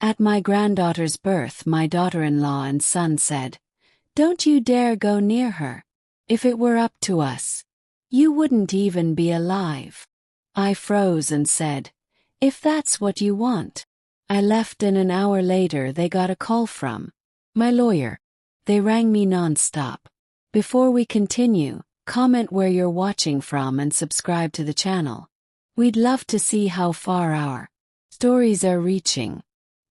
At my granddaughter's birth, my daughter-in-law and son said, "Don't you dare go near her. If it were up to us, you wouldn't even be alive." I froze and said, "If that's what you want." I left, and an hour later they got a call from my lawyer. They rang me non-stop. Before we continue, comment where you're watching from and subscribe to the channel. We'd love to see how far our stories are reaching.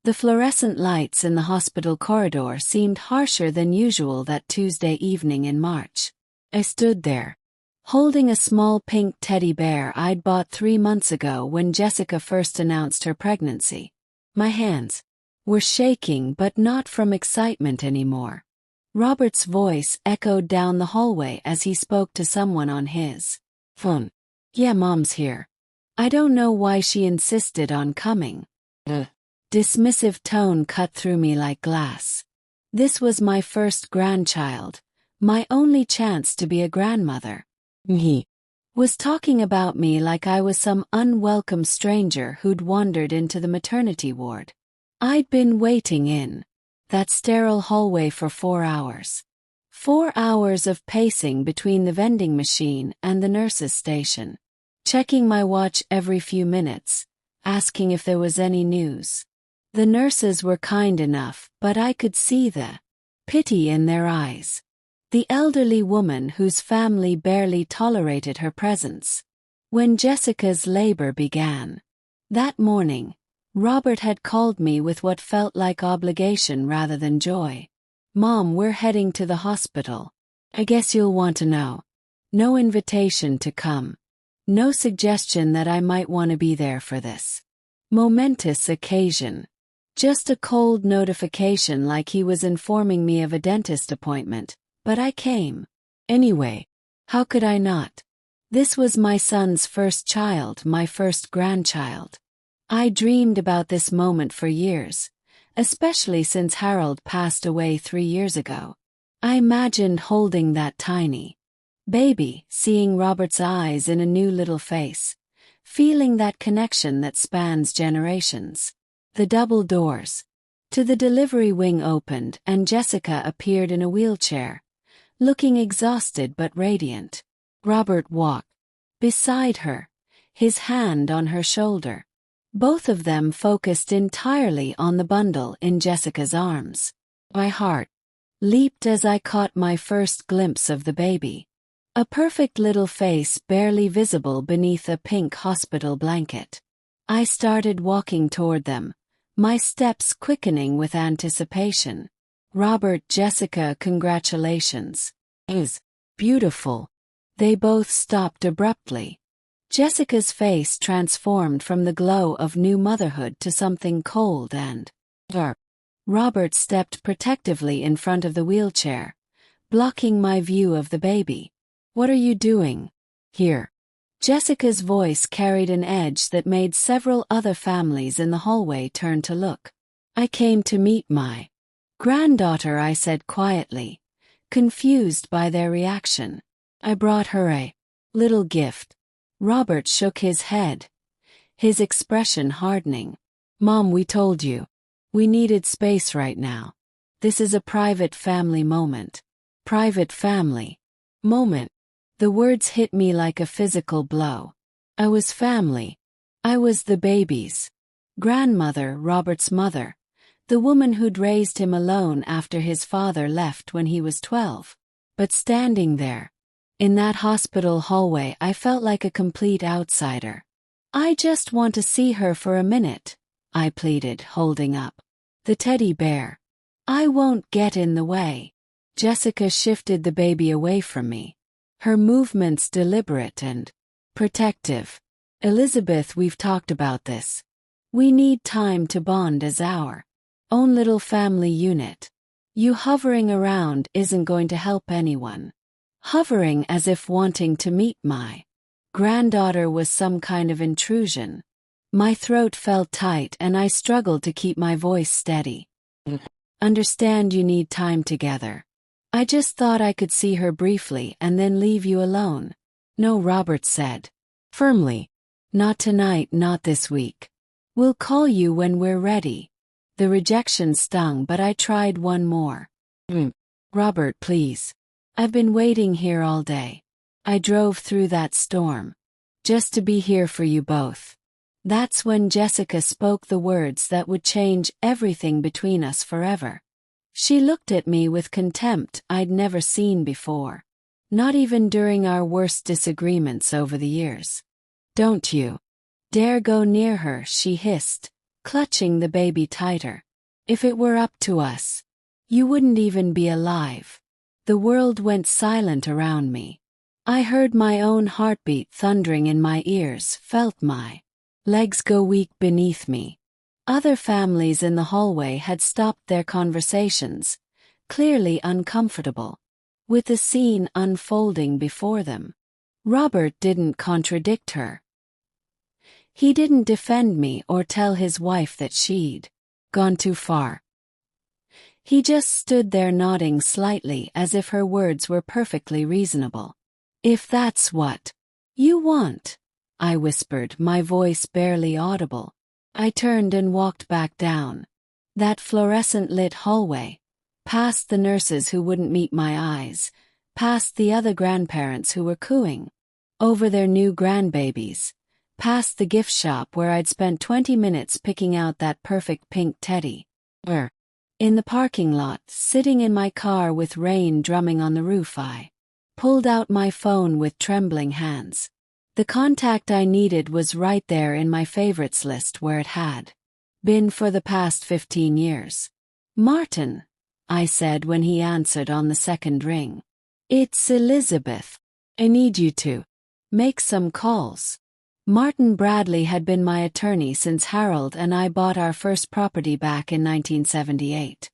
The fluorescent lights in the hospital corridor seemed harsher than usual that Tuesday evening in March. I stood there, holding a small pink teddy bear I'd bought 3 months ago when Jessica first announced her pregnancy. My hands were shaking, but not from excitement anymore. Robert's voice echoed down the hallway as he spoke to someone on his phone. "Yeah, Mom's here. I don't know why she insisted on coming." The dismissive tone cut through me like glass. This was my first grandchild, my only chance to be a grandmother. He was talking about me like I was some unwelcome stranger who'd wandered into the maternity ward. I'd been waiting in that sterile hallway for 4 hours. 4 hours of pacing between the vending machine and the nurse's station, checking my watch every few minutes, asking if there was any news. The nurses were kind enough, but I could see the pity in their eyes. The elderly woman whose family barely tolerated her presence. When Jessica's labor began that morning, Robert had called me with what felt like obligation rather than joy. "Mom, we're heading to the hospital. I guess you'll want to know." No invitation to come. No suggestion that I might want to be there for this momentous occasion. Just a cold notification like he was informing me of a dentist appointment. But I came. Anyway, how could I not? This was my son's first child, my first grandchild. I dreamed about this moment for years, especially since Harold passed away 3 years ago. I imagined holding that tiny baby, seeing Robert's eyes in a new little face, feeling that connection that spans generations. The double doors to the delivery wing opened and Jessica appeared in a wheelchair, looking exhausted but radiant. Robert walked beside her, his hand on her shoulder. Both of them focused entirely on the bundle in Jessica's arms. My heart leaped as I caught my first glimpse of the baby. A perfect little face barely visible beneath a pink hospital blanket. I started walking toward them, my steps quickening with anticipation. "Robert, Jessica, congratulations. Is beautiful." They both stopped abruptly. Jessica's face transformed from the glow of new motherhood to something cold and dark. Robert stepped protectively in front of the wheelchair, blocking my view of the baby. "What are you doing here?" Jessica's voice carried an edge that made several other families in the hallway turn to look. "I came to meet my granddaughter," I said quietly, confused by their reaction. "I brought her a little gift." Robert shook his head, his expression hardening. "Mom, we told you. We needed space right now. This is a private family moment." Private family moment. The words hit me like a physical blow. I was family. I was the baby's grandmother, Robert's mother, the woman who'd raised him alone after his father left when he was 12. But standing there, in that hospital hallway, I felt like a complete outsider. "I just want to see her for a minute," I pleaded, holding up the teddy bear. "I won't get in the way." Jessica shifted the baby away from me, her movements deliberate and protective. "Elizabeth, we've talked about this. We need time to bond as our own little family unit. You hovering around isn't going to help anyone." Hovering as if wanting to meet my granddaughter was some kind of intrusion. My throat felt tight and I struggled to keep my voice steady. "Understand you need time together. I just thought I could see her briefly and then leave you alone." "No," Robert said firmly. "Not tonight, not this week. We'll call you when we're ready." The rejection stung, but I tried one more. Robert, please. I've been waiting here all day. I drove through that storm. Just to be here for you both. That's when Jessica spoke the words that would change everything between us forever. She looked at me with contempt I'd never seen before. Not even during our worst disagreements over the years. Don't you dare go near her, she hissed, clutching the baby tighter. If it were up to us, you wouldn't even be alive. The world went silent around me. I heard my own heartbeat thundering in my ears, felt my legs go weak beneath me. Other families in the hallway had stopped their conversations, clearly uncomfortable with the scene unfolding before them. Robert didn't contradict her. He didn't defend me or tell his wife that she'd gone too far. He just stood there nodding slightly as if her words were perfectly reasonable. If that's what you want, I whispered, my voice barely audible. I turned and walked back down that fluorescent-lit hallway, past the nurses who wouldn't meet my eyes, past the other grandparents who were cooing over their new grandbabies, past the gift shop where I'd spent 20 minutes picking out that perfect pink teddy. In the parking lot, sitting in my car with rain drumming on the roof, I pulled out my phone with trembling hands. The contact I needed was right there in my favorites list where it had been for the past 15 years. Martin, I said when he answered on the second ring. It's Elizabeth. I need you to make some calls. Martin Bradley had been my attorney since Harold and I bought our first property back in 1978.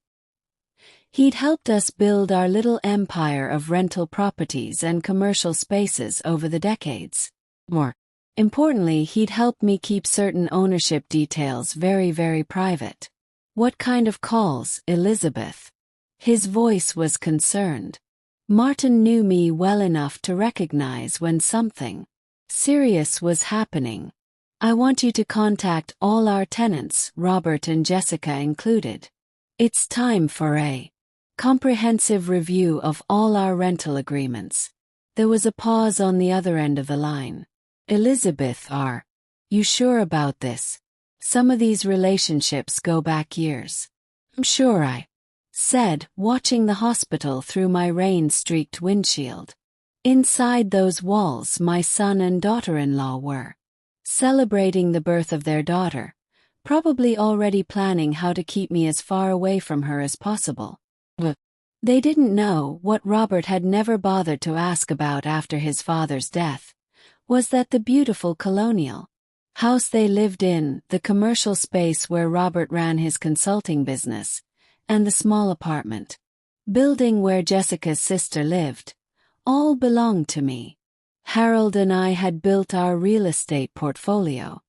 He'd helped us build our little empire of rental properties and commercial spaces over the decades. More importantly, he'd helped me keep certain ownership details very, very private. What kind of calls, Elizabeth? His voice was concerned. Martin knew me well enough to recognize when something serious was happening. I want you to contact all our tenants, Robert and Jessica included. It's time for a comprehensive review of all our rental agreements. There was a pause on the other end of the line. Elizabeth, are you sure about this? Some of these relationships go back years. I'm sure, I said, watching the hospital through my rain-streaked windshield. Inside those walls, my son and daughter-in-law were celebrating the birth of their daughter, probably already planning how to keep me as far away from her as possible. They didn't know what Robert had never bothered to ask about after his father's death, was that the beautiful colonial house they lived in, the commercial space where Robert ran his consulting business, and the small apartment building where Jessica's sister lived, all belonged to me. Harold and I had built our real estate portfolio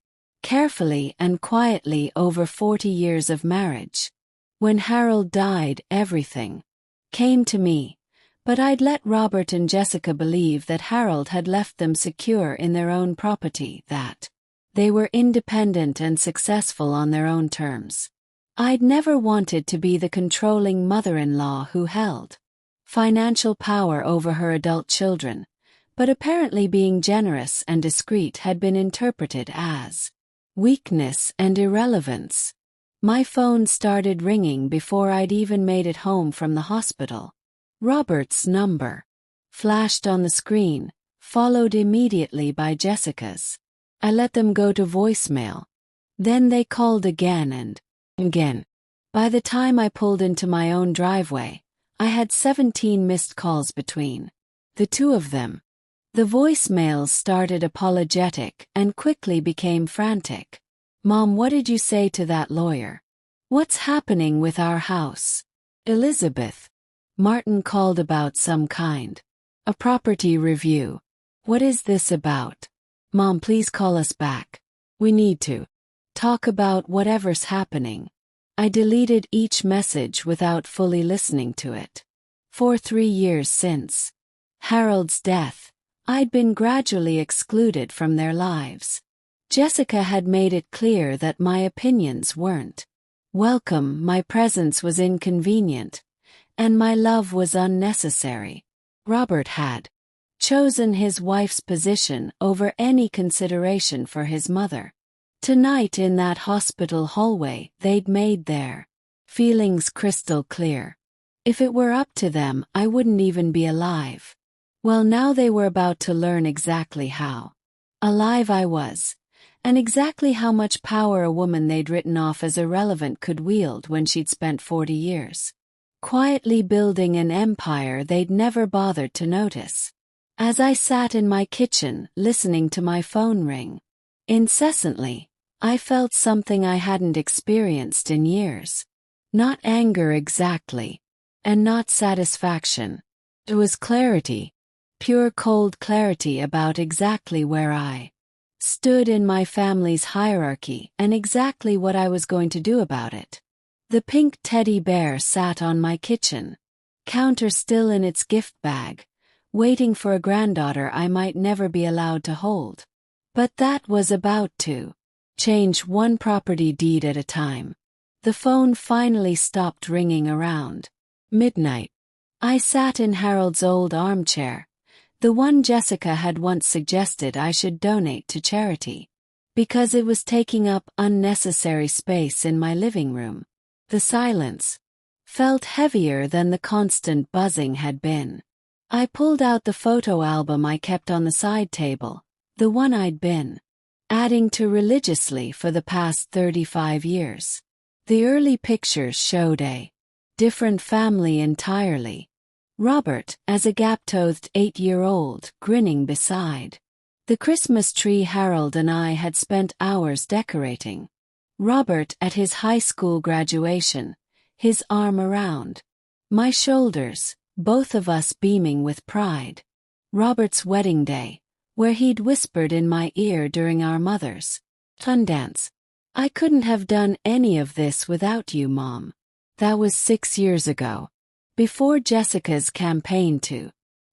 carefully and quietly over 40 years of marriage. When Harold died, everything came to me, but I'd let Robert and Jessica believe that Harold had left them secure in their own property, that they were independent and successful on their own terms. I'd never wanted to be the controlling mother-in-law who held financial power over her adult children, but apparently being generous and discreet had been interpreted as weakness and irrelevance. My phone started ringing before I'd even made it home from the hospital. Robert's number flashed on the screen, followed immediately by Jessica's. I let them go to voicemail. Then they called again and again. By the time I pulled into my own driveway, I had 17 missed calls between the two of them. The voicemails started apologetic and quickly became frantic. Mom, what did you say to that lawyer? What's happening with our house? Elizabeth. Martin called about some kind. A property review. What is this about? Mom, please call us back. We need to talk about whatever's happening. I deleted each message without fully listening to it. For 3 years since Harold's death, I'd been gradually excluded from their lives. Jessica had made it clear that my opinions weren't Welcome, my presence was inconvenient, and my love was unnecessary. Robert had chosen his wife's position over any consideration for his mother. Tonight in that hospital hallway they'd made their feelings crystal clear. If it were up to them, I wouldn't even be alive. Well, now they were about to learn exactly how alive I was, and exactly how much power a woman they'd written off as irrelevant could wield when she'd spent 40 years quietly building an empire they'd never bothered to notice. As I sat in my kitchen, listening to my phone ring incessantly, I felt something I hadn't experienced in years. Not anger exactly, and not satisfaction. It was clarity, pure cold clarity about exactly where I stood in my family's hierarchy and exactly what I was going to do about it. The pink teddy bear sat on my kitchen counter still in its gift bag, waiting for a granddaughter I might never be allowed to hold. But that was about to change, one property deed at a time. The phone finally stopped ringing around midnight. I sat in Harold's old armchair, the one Jessica had once suggested I should donate to charity, because it was taking up unnecessary space in my living room. The silence felt heavier than the constant buzzing had been. I pulled out the photo album I kept on the side table, the one I'd been adding to religiously for the past 35 years. The early pictures showed a different family entirely. Robert, as a gap-toothed 8-year-old, grinning beside the Christmas tree Harold and I had spent hours decorating. Robert at his high school graduation, his arm around my shoulders, both of us beaming with pride. Robert's wedding day, where he'd whispered in my ear during our mother's fun dance, "I couldn't have done any of this without you, Mom." That was 6 years ago, before Jessica's campaign to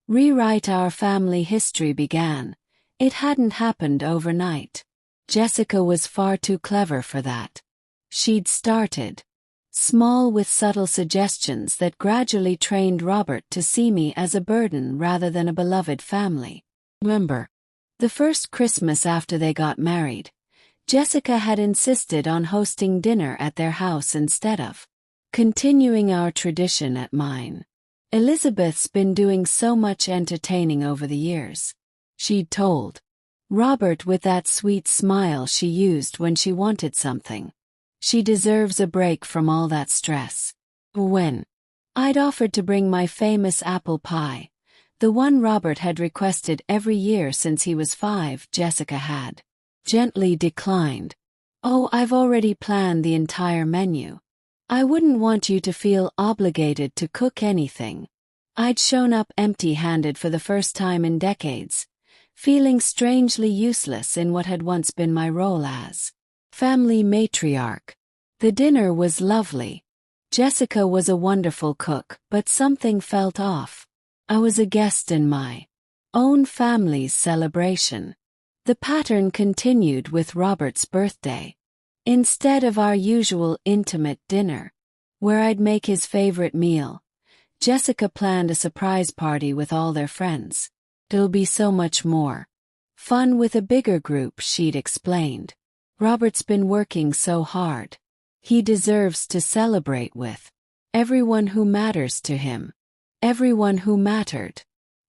rewrite our family history began. It hadn't happened overnight. Jessica was far too clever for that. She'd started small with subtle suggestions that gradually trained Robert to see me as a burden rather than a beloved family. Remember, the first Christmas after they got married, Jessica had insisted on hosting dinner at their house instead of continuing our tradition at mine. Elizabeth's been doing so much entertaining over the years, she'd told Robert with that sweet smile she used when she wanted something. She deserves a break from all that stress. When I'd offered to bring my famous apple pie, the one Robert had requested every year since he was 5, Jessica had gently declined. "Oh, I've already planned the entire menu. I wouldn't want you to feel obligated to cook anything." I'd shown up empty-handed for the first time in decades, feeling strangely useless in what had once been my role as family matriarch. The dinner was lovely. Jessica was a wonderful cook, but something felt off. I was a guest in my own family's celebration. The pattern continued with Robert's birthday. Instead of our usual intimate dinner, where I'd make his favorite meal, Jessica planned a surprise party with all their friends. "It'll be so much more fun with a bigger group," she'd explained. "Robert's been working so hard. He deserves to celebrate with everyone who matters to him." Everyone who mattered.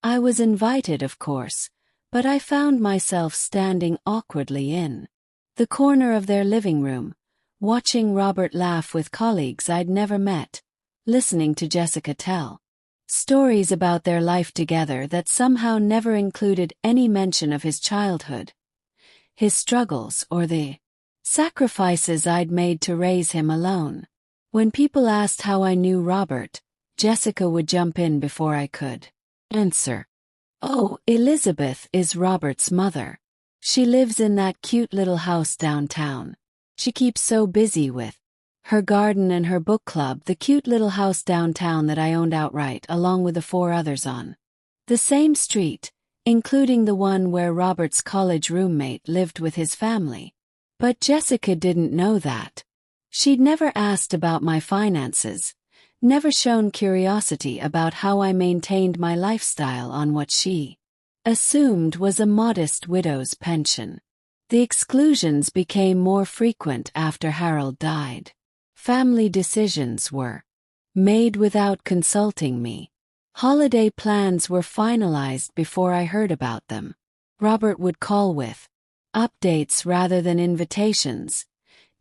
I was invited, of course, but I found myself standing awkwardly in the corner of their living room, watching Robert laugh with colleagues I'd never met, listening to Jessica tell stories about their life together that somehow never included any mention of his childhood, his struggles, or the sacrifices I'd made to raise him alone. When people asked how I knew Robert, Jessica would jump in before I could answer. "Oh, Elizabeth is Robert's mother. She lives in that cute little house downtown. She keeps so busy with her garden and her book club, the cute little house downtown that I owned outright along with the 4 others on the same street, including the one where Robert's college roommate lived with his family." But Jessica didn't know that. She'd never asked about my finances, never shown curiosity about how I maintained my lifestyle on what she assumed was a modest widow's pension. The exclusions became more frequent after Harold died. Family decisions were made without consulting me. Holiday plans were finalized before I heard about them. Robert would call with updates rather than invitations,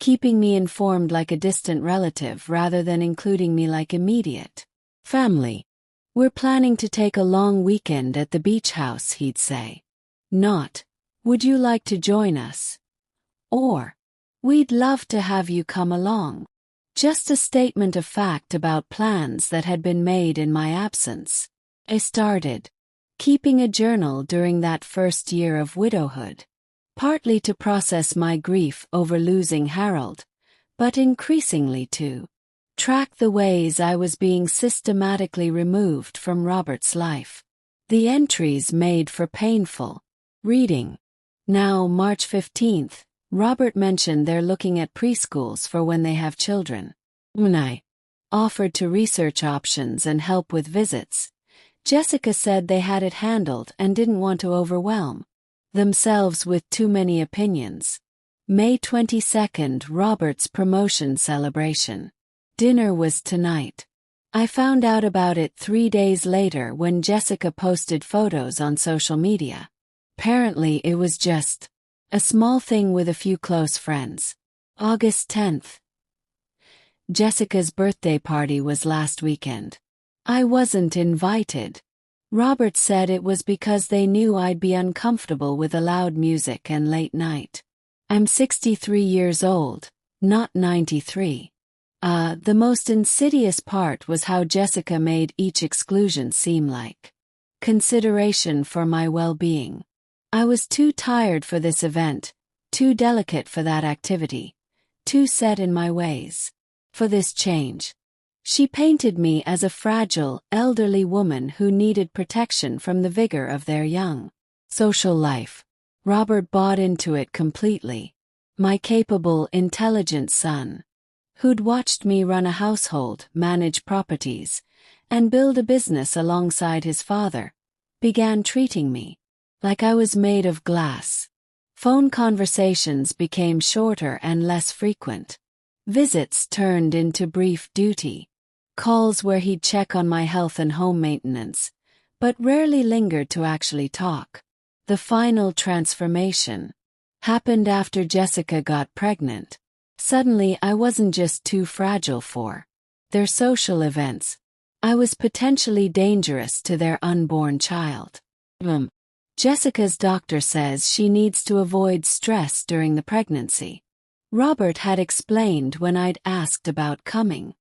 keeping me informed like a distant relative rather than including me like immediate family. "We're planning to take a long weekend at the beach house," he'd say. Not, "Would you like to join us?" Or, "We'd love to have you come along." Just a statement of fact about plans that had been made in my absence. I started keeping a journal during that first year of widowhood, partly to process my grief over losing Harold, but increasingly to track the ways I was being systematically removed from Robert's life. The entries made for painful reading. Now, March 15th, Robert mentioned they're looking at preschools for when they have children. When I offered to research options and help with visits, Jessica said they had it handled and didn't want to overwhelm themselves with too many opinions. May 22nd, Robert's promotion celebration. Dinner was tonight. I found out about it 3 days later when Jessica posted photos on social media. Apparently it was just a small thing with a few close friends. August 10th. Jessica's birthday party was last weekend. I wasn't invited. Robert said it was because they knew I'd be uncomfortable with the loud music and late night. I'm 63 years old, not 93. The most insidious part was how Jessica made each exclusion seem like consideration for my well-being. I was too tired for this event, too delicate for that activity, too set in my ways for this change. She painted me as a fragile, elderly woman who needed protection from the vigor of their young social life. Robert bought into it completely. My capable, intelligent son, who'd watched me run a household, manage properties, and build a business alongside his father, began treating me like I was made of glass. Phone conversations became shorter and less frequent. Visits turned into brief duty calls where he'd check on my health and home maintenance, but rarely lingered to actually talk. The final transformation happened after Jessica got pregnant. Suddenly I wasn't just too fragile for their social events. I was potentially dangerous to their unborn child. Jessica's doctor says she needs to avoid stress during the pregnancy. Robert had explained when I'd asked about coming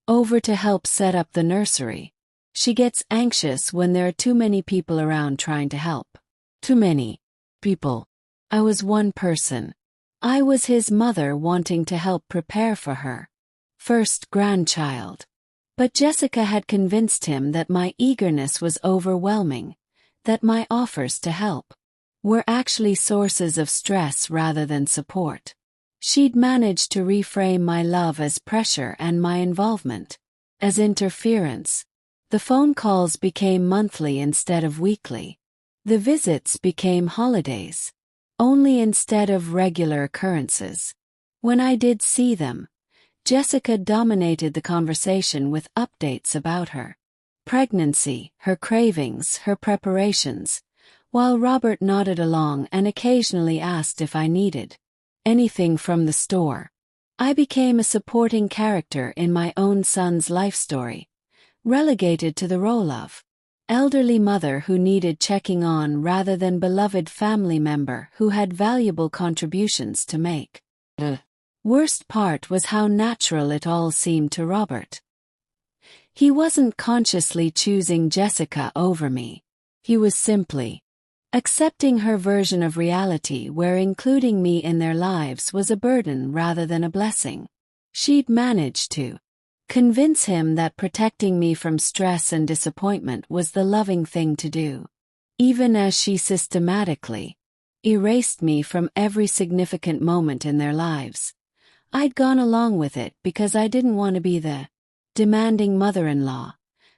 over to help set up the nursery. She gets anxious when there are too many people around trying to help. Too many people. I was one person. I was his mother wanting to help prepare for her first grandchild. But Jessica had convinced him that my eagerness was overwhelming, that my offers to help were actually sources of stress rather than support. She'd managed to reframe my love as pressure and my involvement as interference. The phone calls became monthly instead of weekly. The visits became holidays, only instead of regular occurrences. When I did see them, Jessica dominated the conversation with updates about her pregnancy, her cravings, her preparations, while Robert nodded along and occasionally asked if I needed anything from the store. I became a supporting character in my own son's life story, relegated to the role of elderly mother who needed checking on rather than beloved family member who had valuable contributions to make. The worst part was how natural it all seemed to Robert. He wasn't consciously choosing Jessica over me. He was simply accepting her version of reality where including me in their lives was a burden rather than a blessing. She'd managed to convince him that protecting me from stress and disappointment was the loving thing to do, even as she systematically erased me from every significant moment in their lives. I'd gone along with it because I didn't want to be the demanding mother-in-law,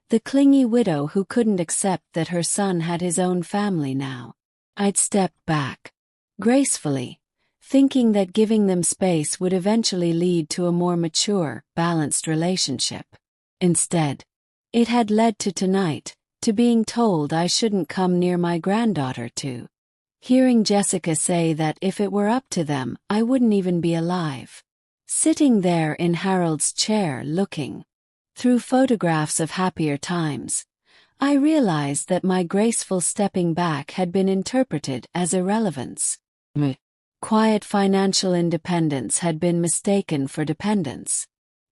the clingy widow who couldn't accept that her son had his own family now. I'd stepped back, gracefully, thinking that giving them space would eventually lead to a more mature, balanced relationship. Instead, it had led to tonight, to being told I shouldn't come near my granddaughter to hearing Jessica say that if it were up to them, I wouldn't even be alive. Sitting there in Harold's chair looking through photographs of happier times, I realized that my graceful stepping back had been interpreted as irrelevance. Quiet financial independence had been mistaken for dependence.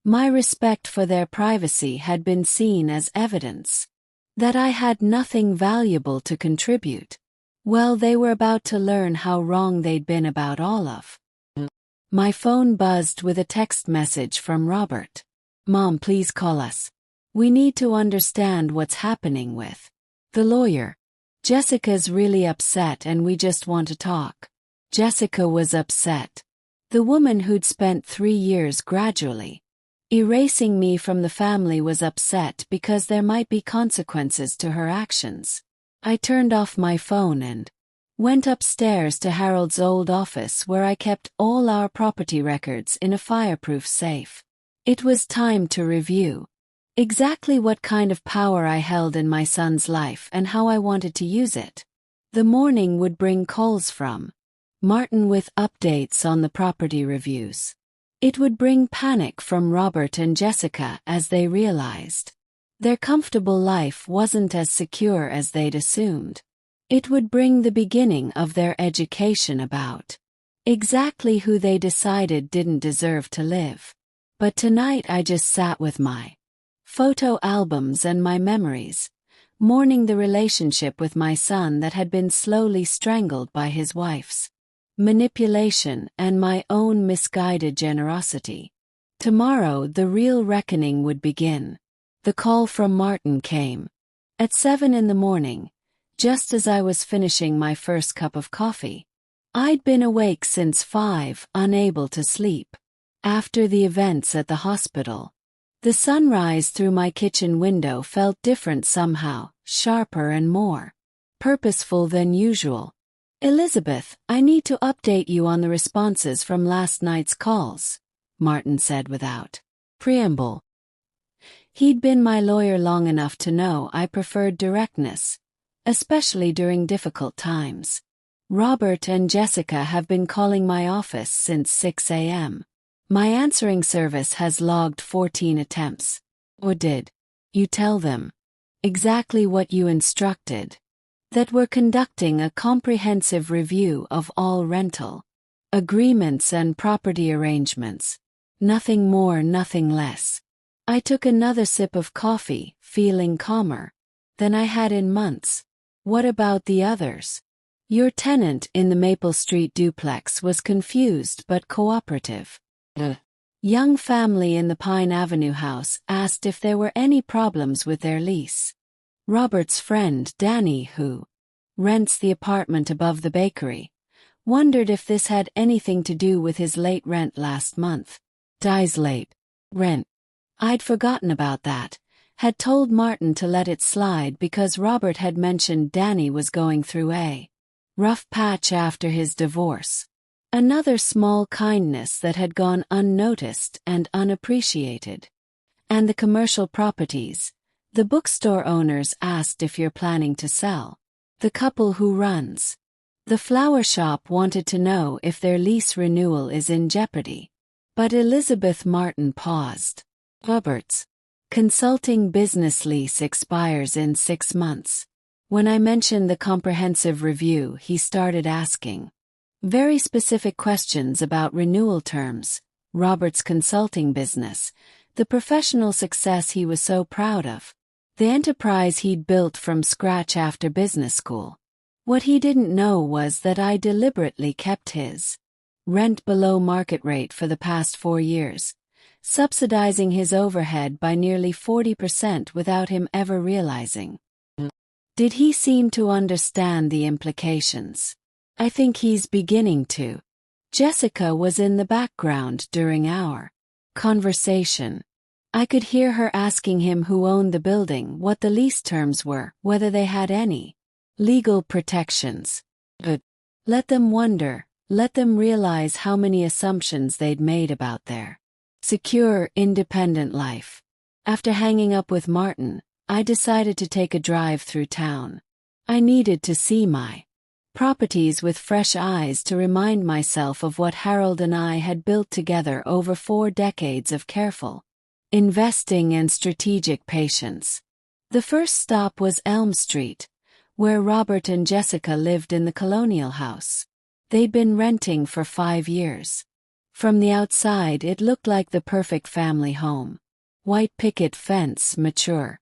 My respect for their privacy had been seen as evidence that I had nothing valuable to contribute. Well, they were about to learn how wrong they'd been about all of. My phone buzzed with a text message from Robert. "Mom, please call us. We need to understand what's happening with the lawyer. Jessica's really upset and we just want to talk." Jessica was upset. The woman who'd spent 3 years gradually erasing me from the family was upset because there might be consequences to her actions. I turned off my phone and went upstairs to Harold's old office where I kept all our property records in a fireproof safe. It was time to review exactly what kind of power I held in my son's life and how I wanted to use it. The morning would bring calls from Martin with updates on the property reviews. It would bring panic from Robert and Jessica as they realized their comfortable life wasn't as secure as they'd assumed. It would bring the beginning of their education about exactly who they decided didn't deserve to live. But tonight I just sat with my photo albums and my memories, mourning the relationship with my son that had been slowly strangled by his wife's manipulation and my own misguided generosity. Tomorrow the real reckoning would begin. The call from Martin came at 7 in the morning, just as I was finishing my first cup of coffee. I'd been awake since 5, unable to sleep. After the events at the hospital, the sunrise through my kitchen window felt different somehow, sharper and more purposeful than usual. "Elizabeth, I need to update you on the responses from last night's calls," Martin said without preamble. He'd been my lawyer long enough to know I preferred directness, especially during difficult times. "Robert and Jessica have been calling my office since 6 a.m. My answering service has logged 14 attempts. Or did you tell them exactly what you instructed? That we're conducting a comprehensive review of all rental agreements and property arrangements. Nothing more, nothing less." I took another sip of coffee, feeling calmer than I had in months. "What about the others? Your tenant in the Maple Street duplex was confused but cooperative. The young family in the Pine Avenue house asked if there were any problems with their lease. Robert's friend, Danny, who rents the apartment above the bakery, wondered if this had anything to do with his late rent last month. Di's late rent. I'd forgotten about that, had told Martin to let it slide because Robert had mentioned Danny was going through a rough patch after his divorce. Another small kindness that had gone unnoticed and unappreciated. And the commercial properties. The bookstore owners asked if you're planning to sell. The couple who runs the flower shop wanted to know if their lease renewal is in jeopardy. But Elizabeth Martin paused. "Robert's consulting business lease expires in 6 months. When I mentioned the comprehensive review, he started asking very specific questions about renewal terms, Robert's consulting business, the professional success he was so proud of, the enterprise he'd built from scratch after business school. What he didn't know was that I deliberately kept his rent below market rate for the past 4 years, subsidizing his overhead by nearly 40% without him ever realizing. Did he seem to understand the implications? I think he's beginning to. Jessica was in the background during our conversation. I could hear her asking him who owned the building, what the lease terms were, whether they had any legal protections. But let them wonder, let them realize how many assumptions they'd made about their secure, independent life. After hanging up with Martin, I decided to take a drive through town. I needed to see my properties with fresh eyes to remind myself of what Harold and I had built together over 4 decades of careful investing and strategic patience. The first stop was Elm Street, where Robert and Jessica lived in the colonial house. They'd been renting for 5 years. From the outside, it looked like the perfect family home. White picket fence, mature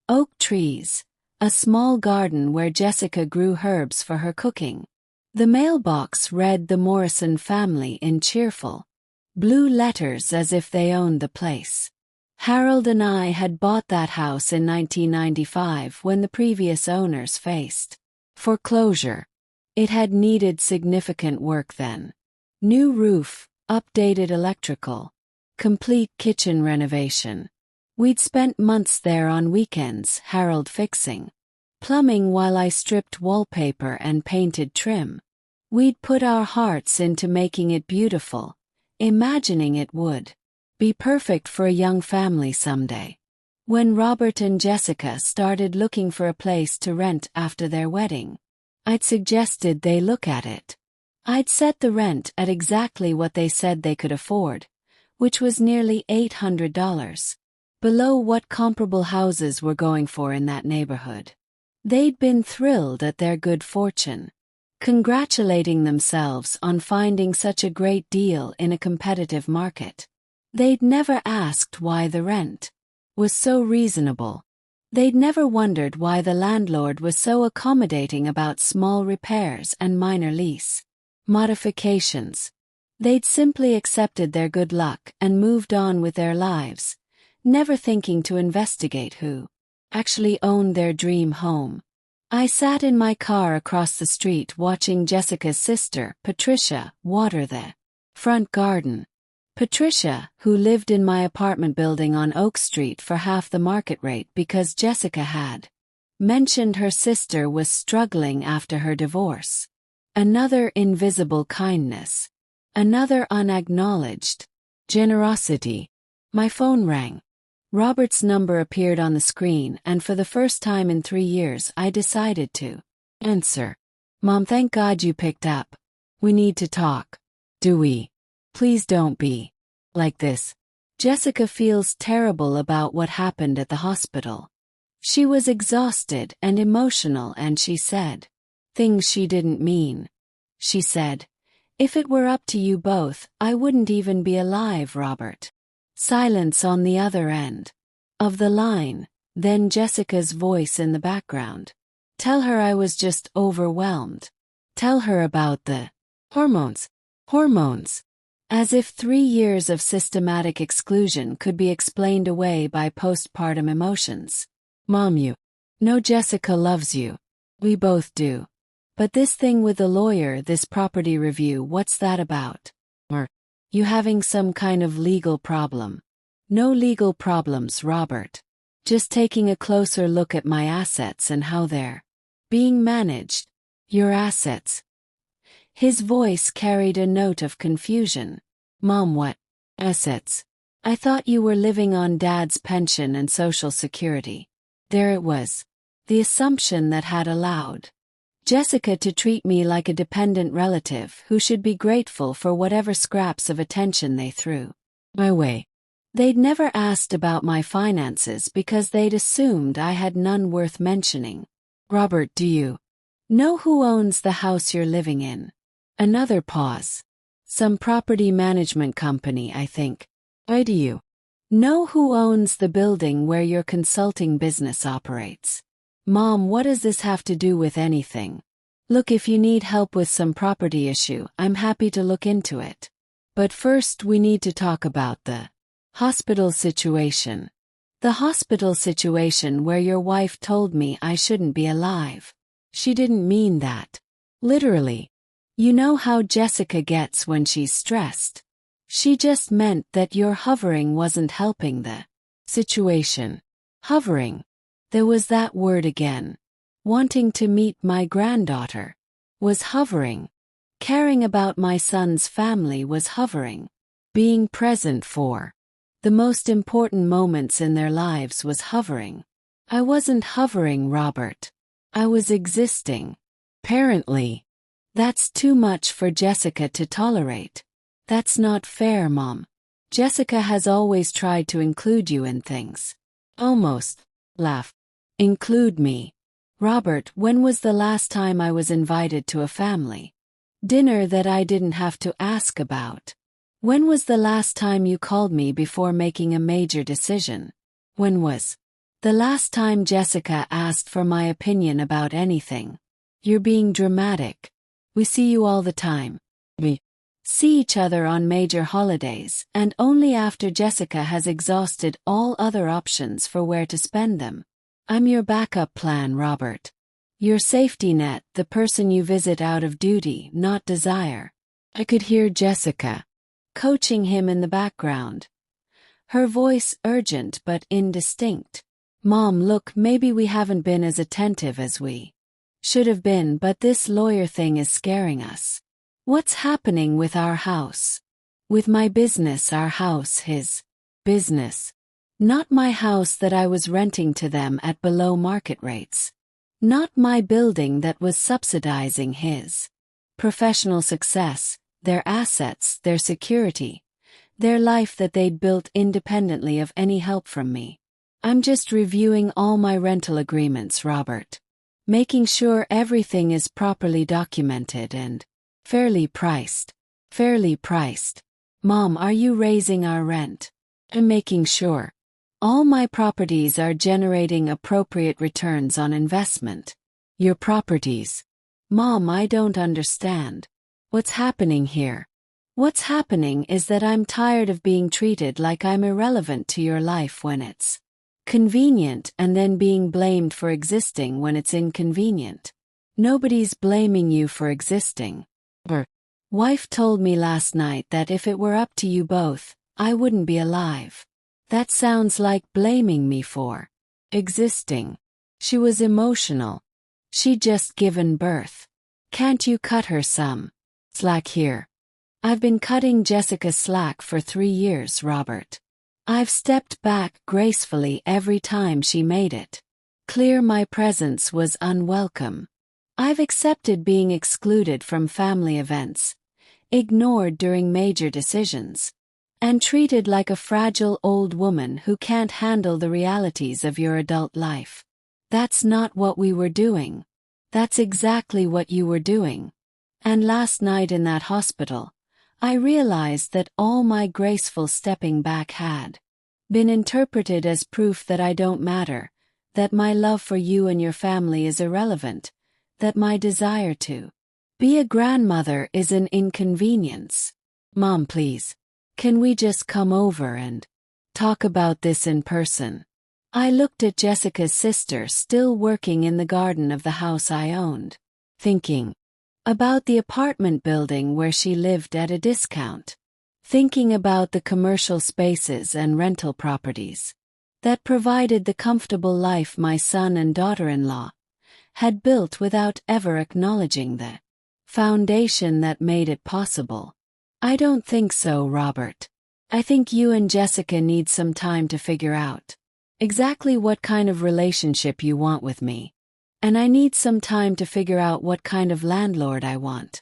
oak trees, a small garden where Jessica grew herbs for her cooking. The mailbox read the Morrison family in cheerful blue letters as if they owned the place. Harold and I had bought that house in 1995 when the previous owners faced foreclosure. It had needed significant work then. New roof, updated electrical, complete kitchen renovation. We'd spent months there on weekends, Harold fixing plumbing while I stripped wallpaper and painted trim. We'd put our hearts into making it beautiful, imagining it would be perfect for a young family someday. When Robert and Jessica started looking for a place to rent after their wedding, I'd suggested they look at it. I'd set the rent at exactly what they said they could afford, which was nearly $800, below what comparable houses were going for in that neighborhood. They'd been thrilled at their good fortune, congratulating themselves on finding such a great deal in a competitive market. They'd never asked why the rent was so reasonable. They'd never wondered why the landlord was so accommodating about small repairs and minor lease modifications. They'd simply accepted their good luck and moved on with their lives, never thinking to investigate who actually owned their dream home. I sat in my car across the street watching Jessica's sister, Patricia, water the front garden. Patricia, who lived in my apartment building on Oak Street for half the market rate because Jessica had mentioned her sister was struggling after her divorce. Another invisible kindness. Another unacknowledged generosity. My phone rang. Robert's number appeared on the screen, and for the first time in 3 years I decided to answer. Mom, thank God you picked up. We need to talk. Do we? Please don't be like this. Jessica feels terrible about what happened at the hospital. She was exhausted and emotional, and she said things she didn't mean. She said, "If it were up to you both, I wouldn't even be alive, Robert." Silence on the other end of the line, then Jessica's voice in the background. Tell her I was just overwhelmed. Tell her about the hormones. As if 3 years of systematic exclusion could be explained away by postpartum emotions. Mom, you know Jessica loves you. We both do. But this thing with the lawyer, this property review, what's that about? Or you having some kind of legal problem? No legal problems, Robert. Just taking a closer look at my assets and how they're being managed. Your assets. His voice carried a note of confusion. Mom, what assets? I thought you were living on Dad's pension and Social Security. There it was. The assumption that had allowed Jessica to treat me like a dependent relative who should be grateful for whatever scraps of attention they threw my way. They'd never asked about my finances because they'd assumed I had none worth mentioning. Robert, do you know who owns the house you're living in? Another pause. Some property management company, I think. Why do you know who owns the building where your consulting business operates? Mom, what does this have to do with anything? Look, if you need help with some property issue, I'm happy to look into it. But first we need to talk about the hospital situation. The hospital situation where your wife told me I shouldn't be alive. She didn't mean that. Literally. You know how Jessica gets when she's stressed. She just meant that your hovering wasn't helping the situation. Hovering. There was that word again. Wanting to meet my granddaughter was hovering. Caring about my son's family was hovering. Being present for the most important moments in their lives was hovering. I wasn't hovering, Robert. I was existing. Apparently. That's too much for Jessica to tolerate. That's not fair, Mom. Jessica has always tried to include you in things. Almost. Laugh. Include me. Robert, when was the last time I was invited to a family dinner that I didn't have to ask about? When was the last time you called me before making a major decision? When was the last time Jessica asked for my opinion about anything? You're being dramatic. We see you all the time. We see each other on major holidays, and only after Jessica has exhausted all other options for where to spend them. I'm your backup plan, Robert. Your safety net, the person you visit out of duty, not desire. I could hear Jessica coaching him in the background. Her voice urgent but indistinct. Mom, look, maybe we haven't been as attentive as we should have been, but this lawyer thing is scaring us. What's happening with our house? With my business, our house, his business. Not my house that I was renting to them at below market rates. Not my building that was subsidizing his professional success, their assets, their security, their life that they'd built independently of any help from me. I'm just reviewing all my rental agreements, Robert. Making sure everything is properly documented and fairly priced. Fairly priced. Mom, are you raising our rent? I'm making sure all my properties are generating appropriate returns on investment. Your properties? Mom, I don't understand. What's happening here? What's happening is that I'm tired of being treated like I'm irrelevant to your life when it's convenient and then being blamed for existing when it's inconvenient. Nobody's blaming you for existing. Her wife told me last night that if it were up to you both, I wouldn't be alive. That sounds like blaming me for existing. She was emotional. She'd just given birth. Can't you cut her some slack here? I've been cutting Jessica slack for 3 years, Robert. I've stepped back gracefully every time she made it clear my presence was unwelcome. I've accepted being excluded from family events, ignored during major decisions, and treated like a fragile old woman who can't handle the realities of your adult life. That's not what we were doing. That's exactly what you were doing. And last night in that hospital, I realized that all my graceful stepping back had been interpreted as proof that I don't matter, that my love for you and your family is irrelevant, that my desire to be a grandmother is an inconvenience. Mom, please. Can we just come over and talk about this in person? I looked at Jessica's sister still working in the garden of the house I owned, thinking about the apartment building where she lived at a discount, thinking about the commercial spaces and rental properties that provided the comfortable life my son and daughter-in-law had built without ever acknowledging the foundation that made it possible. I don't think so, Robert. I think you and Jessica need some time to figure out exactly what kind of relationship you want with me. And I need some time to figure out what kind of landlord I want.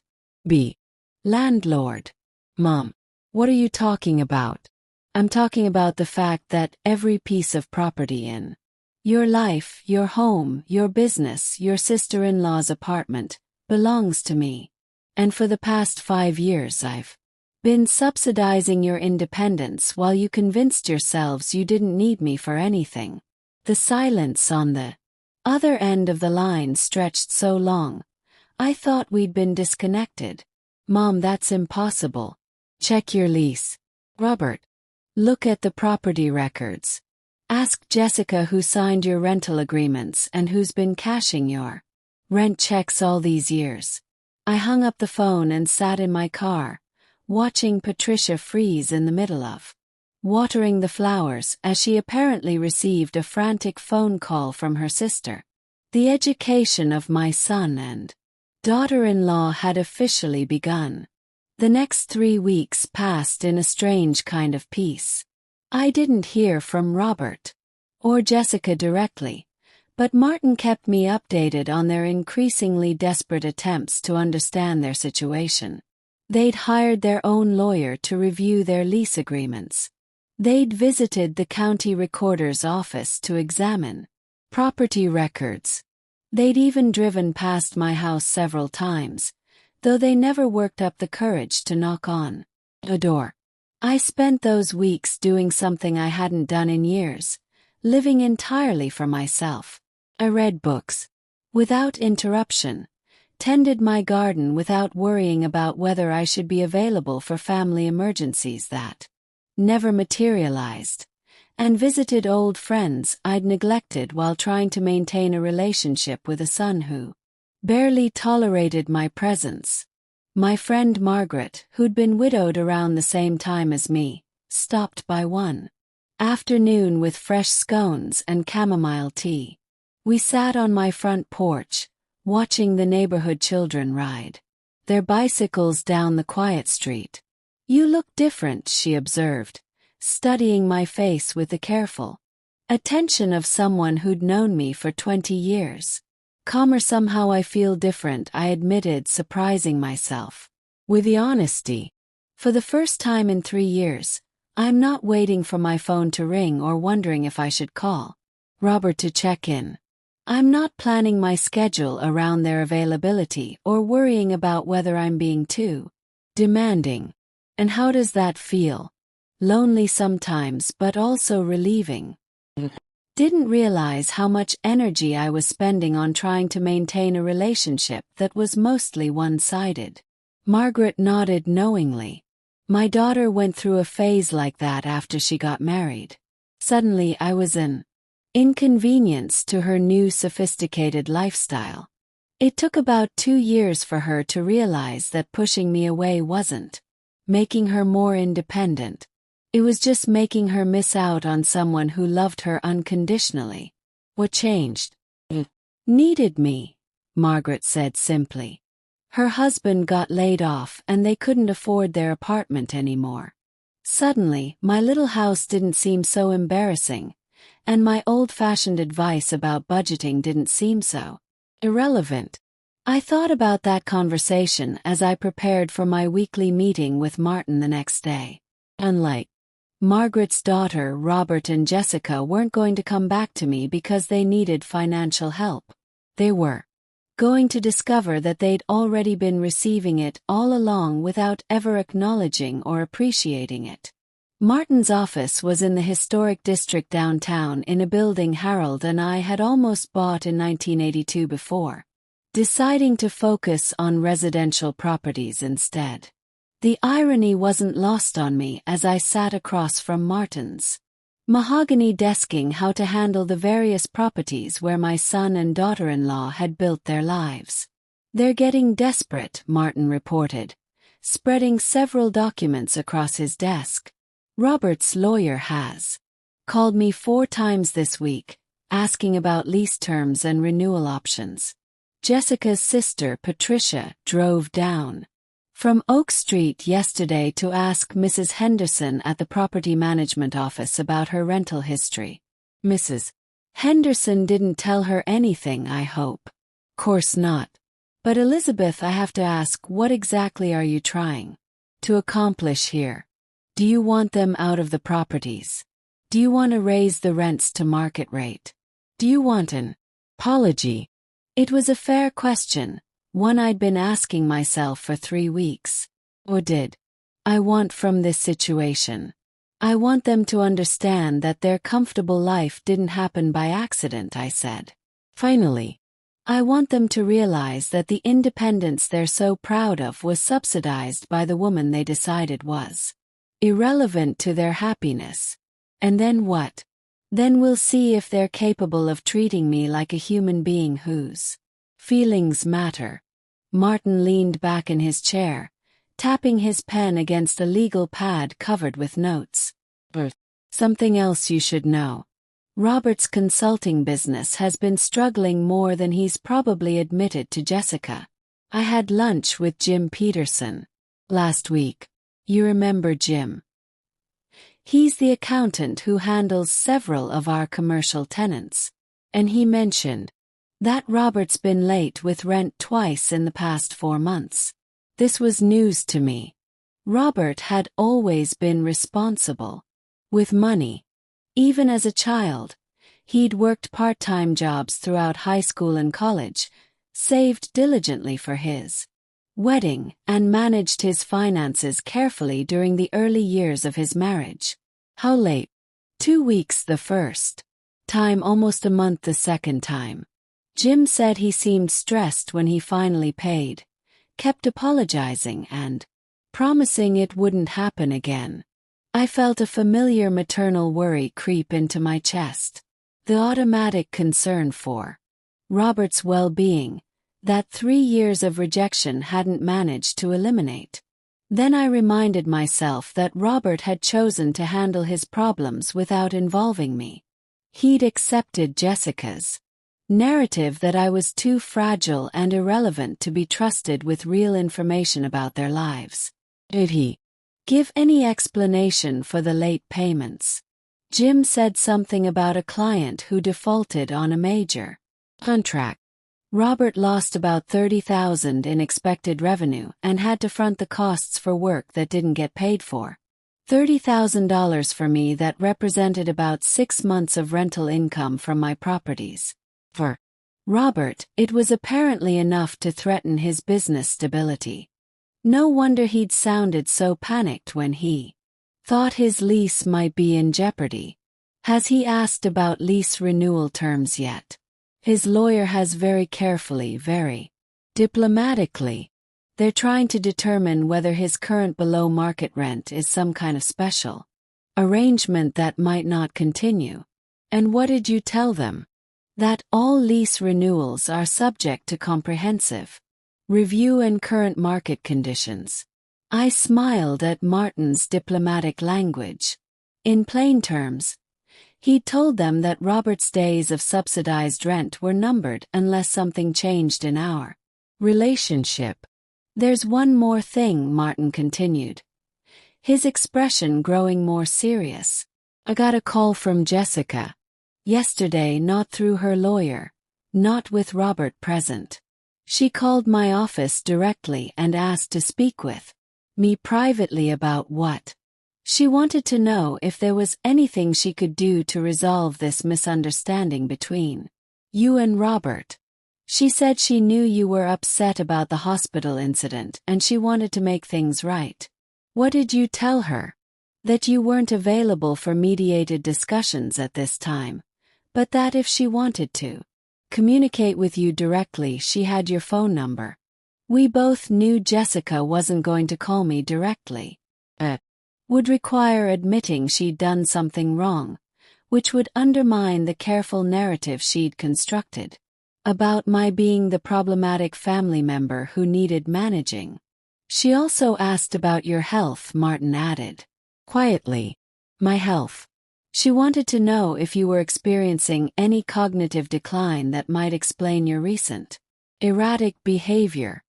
Landlord. Mom, what are you talking about? I'm talking about the fact that every piece of property in your life, your home, your business, your sister-in-law's apartment, belongs to me. And for the past 5 years I've been subsidizing your independence while you convinced yourselves you didn't need me for anything. The silence on the other end of the line stretched so long, I thought we'd been disconnected. Mom, that's impossible. Check your lease. Robert, look at the property records. Ask Jessica who signed your rental agreements and who's been cashing your rent checks all these years. I hung up the phone and sat in my car, watching Patricia freeze in the middle of watering the flowers as she apparently received a frantic phone call from her sister. The education of my son and daughter-in-law had officially begun. The next 3 weeks passed in a strange kind of peace. I didn't hear from Robert or Jessica directly, but Martin kept me updated on their increasingly desperate attempts to understand their situation. They'd hired their own lawyer to review their lease agreements. They'd visited the county recorder's office to examine property records. They'd even driven past my house several times, though they never worked up the courage to knock on a door. I spent those weeks doing something I hadn't done in years, living entirely for myself. I read books without interruption, tended my garden without worrying about whether I should be available for family emergencies that never materialized, and visited old friends I'd neglected while trying to maintain a relationship with a son who barely tolerated my presence. My friend Margaret, who'd been widowed around the same time as me, stopped by one afternoon with fresh scones and chamomile tea. We sat on my front porch, watching the neighborhood children ride their bicycles down the quiet street. "You look different," she observed, studying my face with the careful attention of someone who'd known me for 20 years. "Calmer, somehow I feel different," I admitted, surprising myself with the honesty. "For the first time in 3 years, I'm not waiting for my phone to ring or wondering if I should call Robert to check in. I'm not planning my schedule around their availability or worrying about whether I'm being too demanding. And how does that feel? Lonely sometimes, but also relieving." Didn't realize how much energy I was spending on trying to maintain a relationship that was mostly one-sided. Margaret nodded knowingly. "My daughter went through a phase like that after she got married. Suddenly I was an inconvenience to her new sophisticated lifestyle. It took about 2 years for her to realize that pushing me away wasn't making her more independent. It was just making her miss out on someone who loved her unconditionally." "What changed?" "Needed me," Margaret said simply. "Her husband got laid off and they couldn't afford their apartment anymore. Suddenly, my little house didn't seem so embarrassing, and my old-fashioned advice about budgeting didn't seem so irrelevant." I thought about that conversation as I prepared for my weekly meeting with Martin the next day. Unlike Margaret's daughter, Robert and Jessica weren't going to come back to me because they needed financial help. They were going to discover that they'd already been receiving it all along without ever acknowledging or appreciating it. Martin's office was in the historic district downtown in a building Harold and I had almost bought in 1982 before deciding to focus on residential properties instead. The irony wasn't lost on me as I sat across from Martin's mahogany desking how to handle the various properties where my son and daughter-in-law had built their lives. "They're getting desperate," Martin reported, spreading several documents across his desk. "Robert's lawyer has called me 4 times this week, asking about lease terms and renewal options. Jessica's sister, Patricia, drove down from Oak Street yesterday to ask Mrs. Henderson at the property management office about her rental history. Mrs. Henderson didn't tell her anything, I hope." "Course not. But Elizabeth, I have to ask, what exactly are you trying to accomplish here? Do you want them out of the properties? Do you want to raise the rents to market rate? Do you want an apology?" It was a fair question, one I'd been asking myself for 3 weeks. What did I want from this situation? "I want them to understand that their comfortable life didn't happen by accident," I said. "Finally, I want them to realize that the independence they're so proud of was subsidized by the woman they decided was irrelevant to their happiness. And then what? Then we'll see if they're capable of treating me like a human being whose feelings matter." Martin leaned back in his chair, tapping his pen against a legal pad covered with notes. Something else you should know. Robert's consulting business has been struggling more than he's probably admitted to Jessica. I had lunch with Jim Peterson last week. You remember Jim? He's the accountant who handles several of our commercial tenants. And he mentioned that Robert's been late with rent twice in the past 4 months. This was news to me. Robert had always been responsible with money. Even as a child, he'd worked part-time jobs throughout high school and college, saved diligently for his wedding, and managed his finances carefully during the early years of his marriage. How late? 2 weeks the first time, almost a month the second time. Jim said he seemed stressed when he finally paid, kept apologizing and promising it wouldn't happen again. I felt a familiar maternal worry creep into my chest. The automatic concern for Robert's well-being, that 3 years of rejection hadn't managed to eliminate. Then I reminded myself that Robert had chosen to handle his problems without involving me. He'd accepted Jessica's narrative that I was too fragile and irrelevant to be trusted with real information about their lives. Did he give any explanation for the late payments? Jim said something about a client who defaulted on a major contract. Robert lost about $30,000 in expected revenue and had to front the costs for work that didn't get paid for. $30,000 for me that represented about 6 months of rental income from my properties. For Robert, it was apparently enough to threaten his business stability. No wonder he'd sounded so panicked when he thought his lease might be in jeopardy. Has he asked about lease renewal terms yet? His lawyer has, very carefully, very diplomatically. They're trying to determine whether his current below-market rent is some kind of special arrangement that might not continue. And what did you tell them? That all lease renewals are subject to comprehensive review and current market conditions. I smiled at Martin's diplomatic language. In plain terms, he told them that Robert's days of subsidized rent were numbered unless something changed in our relationship. There's one more thing, Martin continued, his expression growing more serious. I got a call from Jessica yesterday, not through her lawyer, not with Robert present. She called my office directly and asked to speak with me privately about what? She wanted to know if there was anything she could do to resolve this misunderstanding between you and Robert. She said she knew you were upset about the hospital incident and she wanted to make things right. What did you tell her? That you weren't available for mediated discussions at this time, but that if she wanted to communicate with you directly, she had your phone number. We both knew Jessica wasn't going to call me directly. It would require admitting she'd done something wrong, which would undermine the careful narrative she'd constructed about my being the problematic family member who needed managing. She also asked about your health, Martin added quietly. My health. She wanted to know if you were experiencing any cognitive decline that might explain your recent erratic behavior.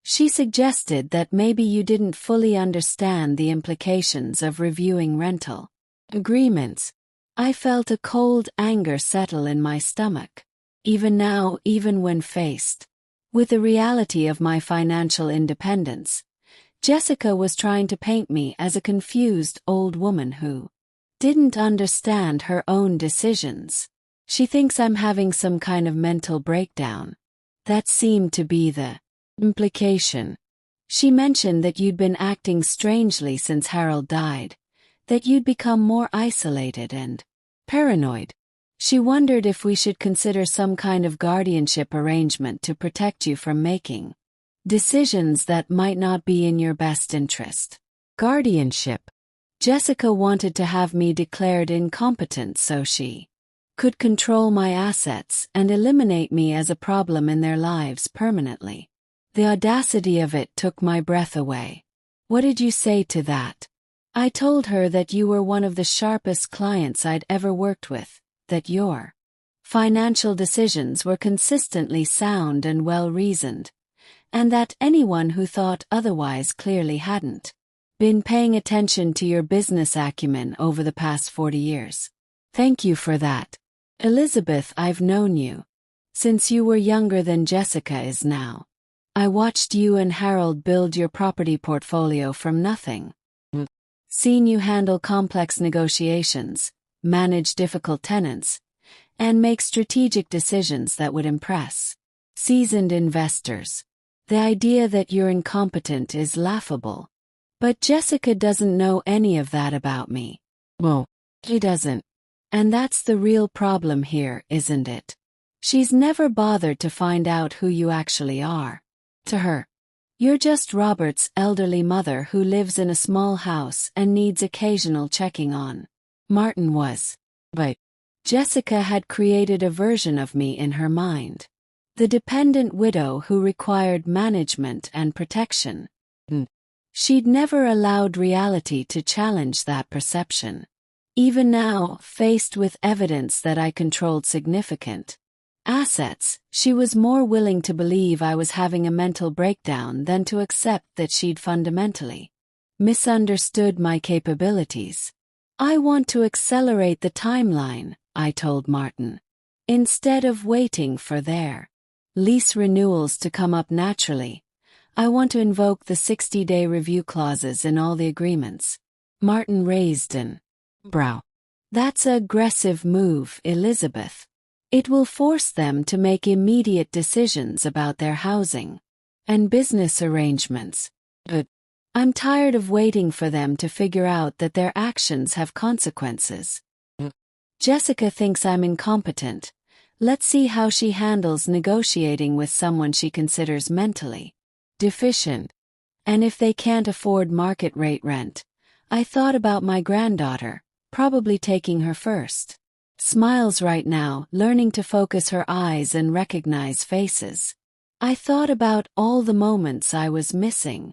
She suggested that maybe you didn't fully understand the implications of reviewing rental agreements. I felt a cold anger settle in my stomach. Even now, even when faced with the reality of my financial independence, Jessica was trying to paint me as a confused old woman who didn't understand her own decisions. She thinks I'm having some kind of mental breakdown. That seemed to be the implication. She mentioned that you'd been acting strangely since Harold died, that you'd become more isolated and paranoid. She wondered if we should consider some kind of guardianship arrangement to protect you from making decisions that might not be in your best interest. Guardianship. Jessica wanted to have me declared incompetent so she could control my assets and eliminate me as a problem in their lives permanently. The audacity of it took my breath away. What did you say to that? I told her that you were one of the sharpest clients I'd ever worked with, that your financial decisions were consistently sound and well-reasoned, and that anyone who thought otherwise clearly hadn't been paying attention to your business acumen over the past 40 years. Thank you for that. Elizabeth, I've known you since you were younger than Jessica is now. I watched you and Harold build your property portfolio from nothing. Seen you handle complex negotiations, manage difficult tenants, and make strategic decisions that would impress seasoned investors. The idea that you're incompetent is laughable. But Jessica doesn't know any of that about me. Well, she doesn't. And that's the real problem here, isn't it? She's never bothered to find out who you actually are. To her, you're just Robert's elderly mother who lives in a small house and needs occasional checking on. Martin was. But Jessica had created a version of me in her mind. The dependent widow who required management and protection. She'd never allowed reality to challenge that perception. Even now, faced with evidence that I controlled significant assets, she was more willing to believe I was having a mental breakdown than to accept that she'd fundamentally misunderstood my capabilities. I want to accelerate the timeline, I told Martin. Instead of waiting for their lease renewals to come up naturally, I want to invoke the 60-day review clauses in all the agreements. Martin raised an brow. That's an aggressive move, Elizabeth. It will force them to make immediate decisions about their housing and business arrangements. But I'm tired of waiting for them to figure out that their actions have consequences. Jessica thinks I'm incompetent. Let's see how she handles negotiating with someone she considers mentally deficient. And if they can't afford market rate rent, I thought about my granddaughter, probably taking her first. Smiles right now, learning to focus her eyes and recognize faces. I thought about all the moments I was missing.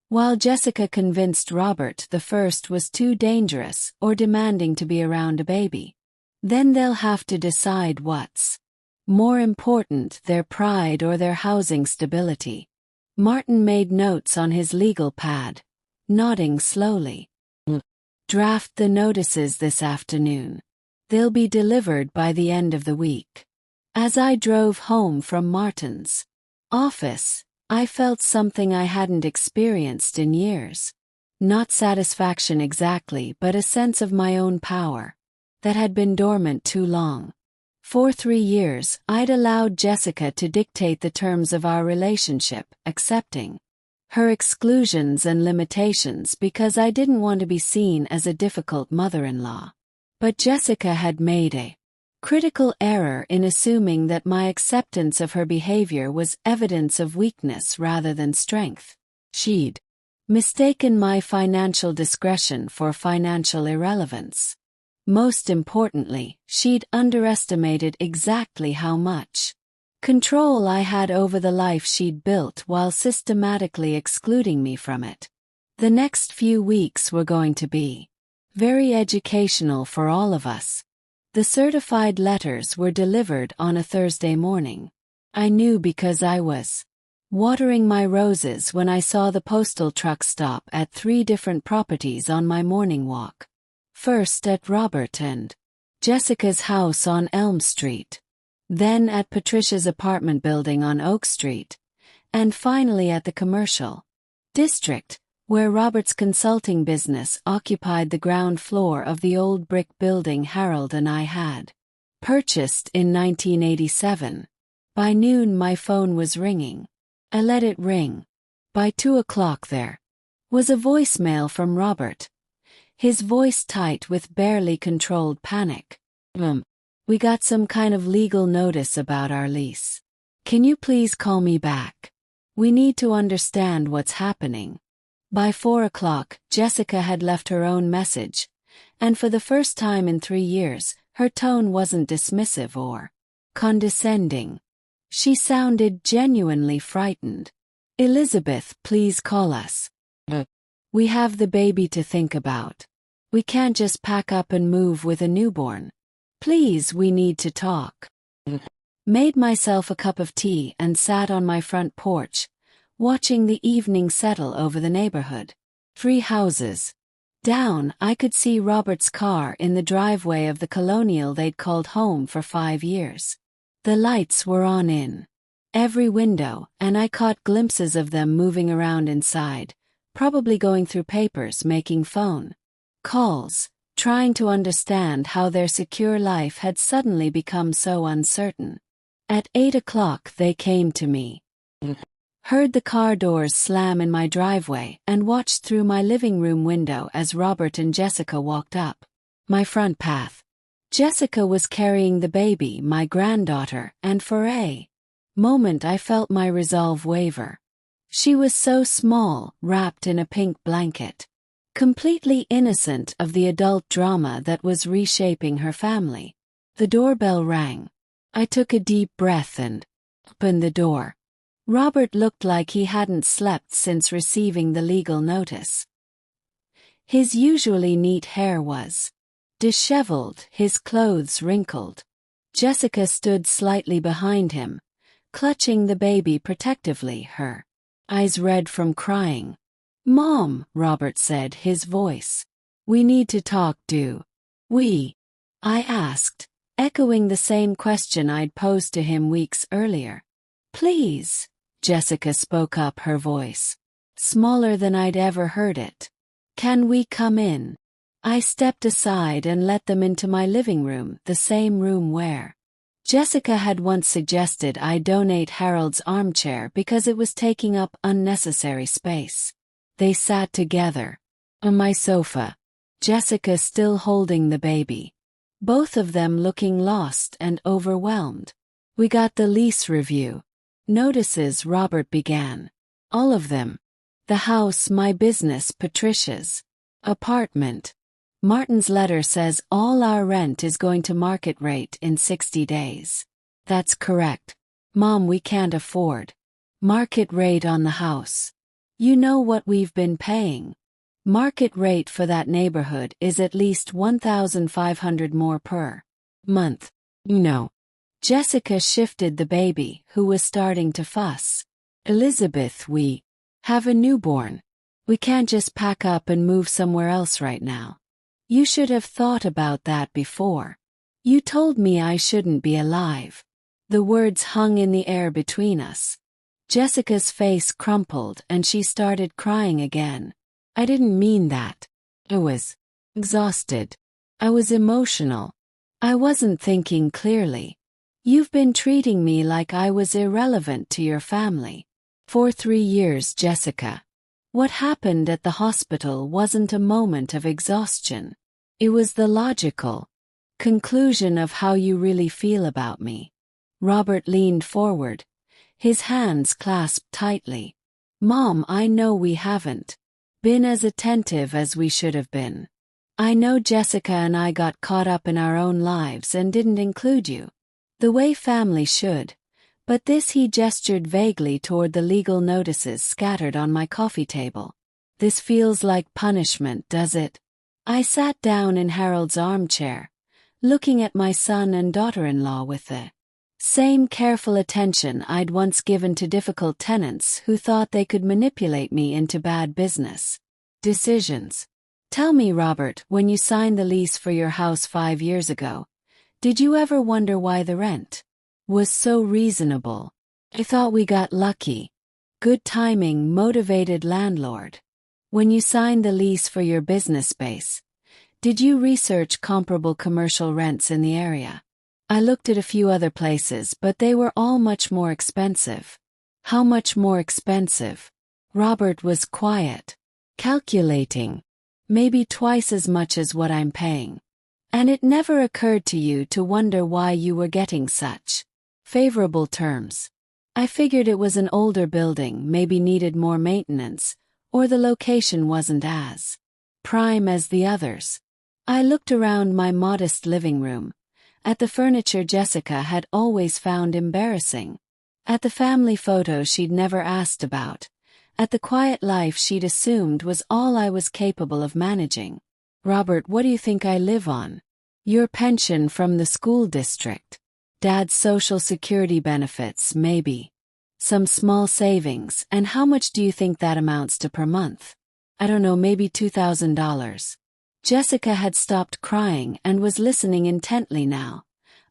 While Jessica convinced Robert the first was too dangerous or demanding to be around a baby. Then they'll have to decide what's more important, their pride or their housing stability. Martin made notes on his legal pad, nodding slowly. Draft the notices this afternoon. They'll be delivered by the end of the week. As I drove home from Martin's office, I felt something I hadn't experienced in years. Not satisfaction exactly, but a sense of my own power that had been dormant too long. For 3 years, I'd allowed Jessica to dictate the terms of our relationship, accepting her exclusions and limitations because I didn't want to be seen as a difficult mother-in-law. But Jessica had made a critical error in assuming that my acceptance of her behavior was evidence of weakness rather than strength. She'd mistaken my financial discretion for financial irrelevance. Most importantly, she'd underestimated exactly how much control I had over the life she'd built while systematically excluding me from it. The next few weeks were going to be very educational for all of us. The certified letters were delivered on a Thursday morning. I knew because I was watering my roses when I saw the postal truck stop at 3 different properties on my morning walk. First at Robert and Jessica's house on Elm Street, then at Patricia's apartment building on Oak Street, and finally at the commercial district, where Robert's consulting business occupied the ground floor of the old brick building Harold and I had purchased in 1987. By noon my phone was ringing. I let it ring. By 2 o'clock there was a voicemail from Robert. His voice tight with barely controlled panic. We got some kind of legal notice about our lease. Can you please call me back? We need to understand what's happening. By 4 o'clock, Jessica had left her own message, and for the first time in 3 years, her tone wasn't dismissive or condescending. She sounded genuinely frightened. Elizabeth, please call us. We have the baby to think about. We can't just pack up and move with a newborn. Please, we need to talk. Made myself a cup of tea and sat on my front porch, watching the evening settle over the neighborhood. 3 houses down, I could see Robert's car in the driveway of the colonial they'd called home for 5 years. The lights were on in every window, and I caught glimpses of them moving around inside, probably going through papers, making phone calls, trying to understand how their secure life had suddenly become so uncertain. At 8 o'clock they came to me. Heard the car doors slam in my driveway and watched through my living room window as Robert and Jessica walked up my front path. Jessica was carrying the baby, my granddaughter, and for a moment I felt my resolve waver. She was so small, wrapped in a pink blanket, completely innocent of the adult drama that was reshaping her family. The doorbell rang. I took a deep breath and opened the door. Robert looked like he hadn't slept since receiving the legal notice. His usually neat hair was disheveled, his clothes wrinkled. Jessica stood slightly behind him, clutching the baby protectively, her eyes red from crying. "Mom," Robert said, his voice. "We need to talk, do we?" I asked, echoing the same question I'd posed to him weeks earlier. "Please," Jessica spoke up, her voice smaller than I'd ever heard it. "Can we come in?" I stepped aside and let them into my living room, the same room where Jessica had once suggested I donate Harold's armchair because it was taking up unnecessary space. They sat together on my sofa, Jessica still holding the baby, both of them looking lost and overwhelmed. "We got the lease review notices," Robert began. "All of them. The house, my business, Patricia's apartment. Martin's letter says all our rent is going to market rate in 60 days. That's correct. Mom, we can't afford market rate on the house. You know what we've been paying. Market rate for that neighborhood is at least $1,500 more per month. No." Jessica shifted the baby, who was starting to fuss. "Elizabeth, we have a newborn. We can't just pack up and move somewhere else right now. You should have thought about that before. You told me I shouldn't be alive." The words hung in the air between us. Jessica's face crumpled and she started crying again. "I didn't mean that. I was exhausted. I was emotional. I wasn't thinking clearly. You've been treating me like I was irrelevant to your family for 3 years, Jessica. What happened at the hospital wasn't a moment of exhaustion. It was the logical conclusion of how you really feel about me." Robert leaned forward, his hands clasped tightly. "Mom, I know we haven't been as attentive as we should have been. I know Jessica and I got caught up in our own lives and didn't include you the way family should, but this," he gestured vaguely toward the legal notices scattered on my coffee table. "This feels like punishment, does it?" I sat down in Harold's armchair, looking at my son and daughter-in-law with the same careful attention I'd once given to difficult tenants who thought they could manipulate me into bad business decisions. "Tell me, Robert, when you signed the lease for your house 5 years ago, did you ever wonder why the rent was so reasonable? I thought we got lucky. Good timing, motivated landlord. When you signed the lease for your business space, did you research comparable commercial rents in the area?" I looked at a few other places, but they were all much more expensive. "How much more expensive?" Robert was quiet. "Calculating. Maybe twice as much as what I'm paying. And it never occurred to you to wonder why you were getting such favorable terms." I figured it was an older building, maybe needed more maintenance, or the location wasn't as prime as the others. I looked around my modest living room, at the furniture Jessica had always found embarrassing, at the family photos she'd never asked about, at the quiet life she'd assumed was all I was capable of managing. Robert, what do you think I live on? Your pension from the school district. Dad's social security benefits, maybe. Some small savings, and how much do you think that amounts to per month? I don't know, maybe $2,000. Jessica had stopped crying and was listening intently now,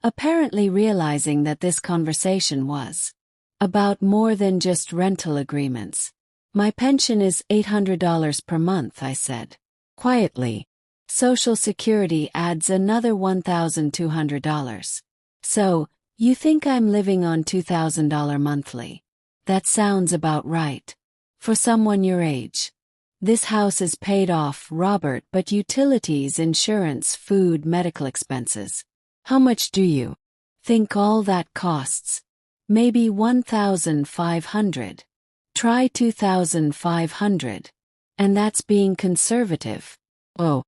apparently realizing that this conversation was about more than just rental agreements. My pension is $800 per month, I said quietly. Social Security adds another $1,200. So, you think I'm living on $2,000 monthly? That sounds about right. For someone your age. This house is paid off, Robert, but utilities, insurance, food, medical expenses. How much do you think all that costs? Maybe $1,500. Try $2,500. And that's being conservative. Oh.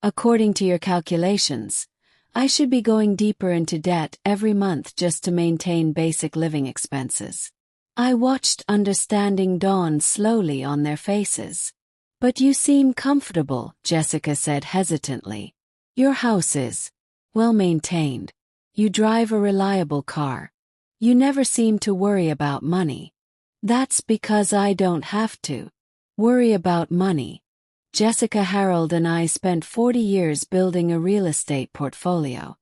According to your calculations, I should be going deeper into debt every month just to maintain basic living expenses. I watched understanding dawn slowly on their faces. But you seem comfortable, Jessica said hesitantly. Your house is well maintained. You drive a reliable car. You never seem to worry about money. That's because I don't have to worry about money. Jessica, Harold and I spent 40 years building a real estate portfolio.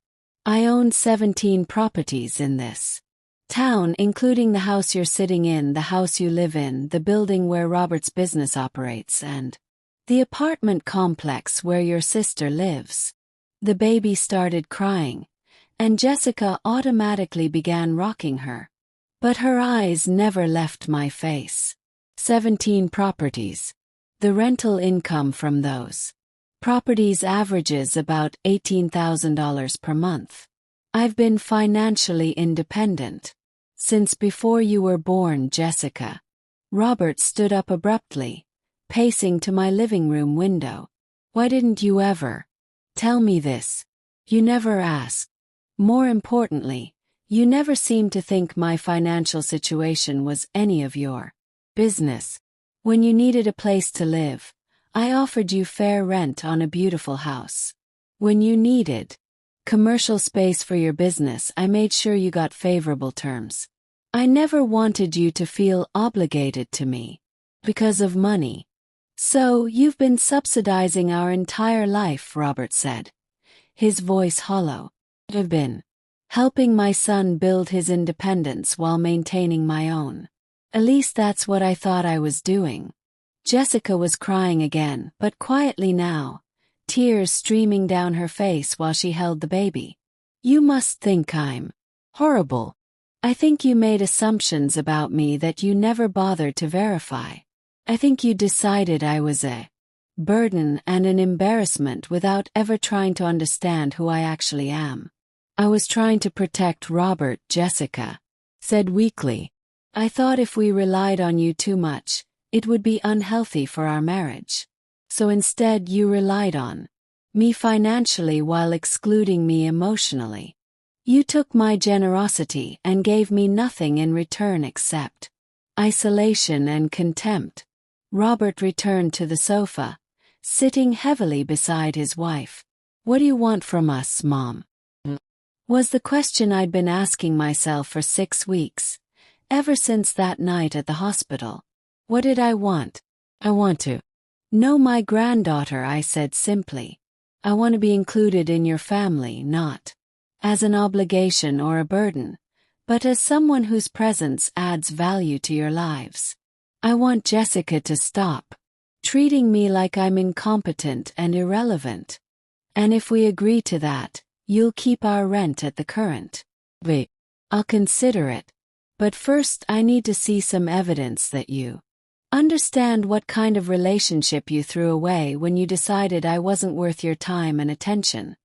I own 17 properties in this town, including the house you're sitting in, the house you live in, the building where Robert's business operates, and the apartment complex where your sister lives. The baby started crying, and Jessica automatically began rocking her. But her eyes never left my face. 17 properties. The rental income from those properties averages about $18,000 per month. I've been financially independent since before you were born, Jessica. Robert stood up abruptly, pacing to my living room window. Why didn't you ever tell me this? You never asked. More importantly, you never seemed to think my financial situation was any of your business. When you needed a place to live, I offered you fair rent on a beautiful house. When you needed commercial space for your business, I made sure you got favorable terms. I never wanted you to feel obligated to me because of money. So, you've been subsidizing our entire life, Robert said, his voice hollow. I've been helping my son build his independence while maintaining my own. At least that's what I thought I was doing. Jessica was crying again, but quietly now, tears streaming down her face while she held the baby. You must think I'm horrible. I think you made assumptions about me that you never bothered to verify. I think you decided I was a burden and an embarrassment without ever trying to understand who I actually am. I was trying to protect Robert, Jessica said weakly. I thought if we relied on you too much, it would be unhealthy for our marriage. So instead you relied on me financially while excluding me emotionally. You took my generosity and gave me nothing in return except isolation and contempt. Robert returned to the sofa, sitting heavily beside his wife. What do you want from us, Mom? Was the question I'd been asking myself for 6 weeks, ever since that night at the hospital. What did I want? I want to know my granddaughter, I said simply. I want to be included in your family, not as an obligation or a burden, but as someone whose presence adds value to your lives. I want Jessica to stop treating me like I'm incompetent and irrelevant. And if we agree to that, you'll keep our rent at the current rate. I'll consider it. But first I need to see some evidence that you understand what kind of relationship you threw away when you decided I wasn't worth your time and attention.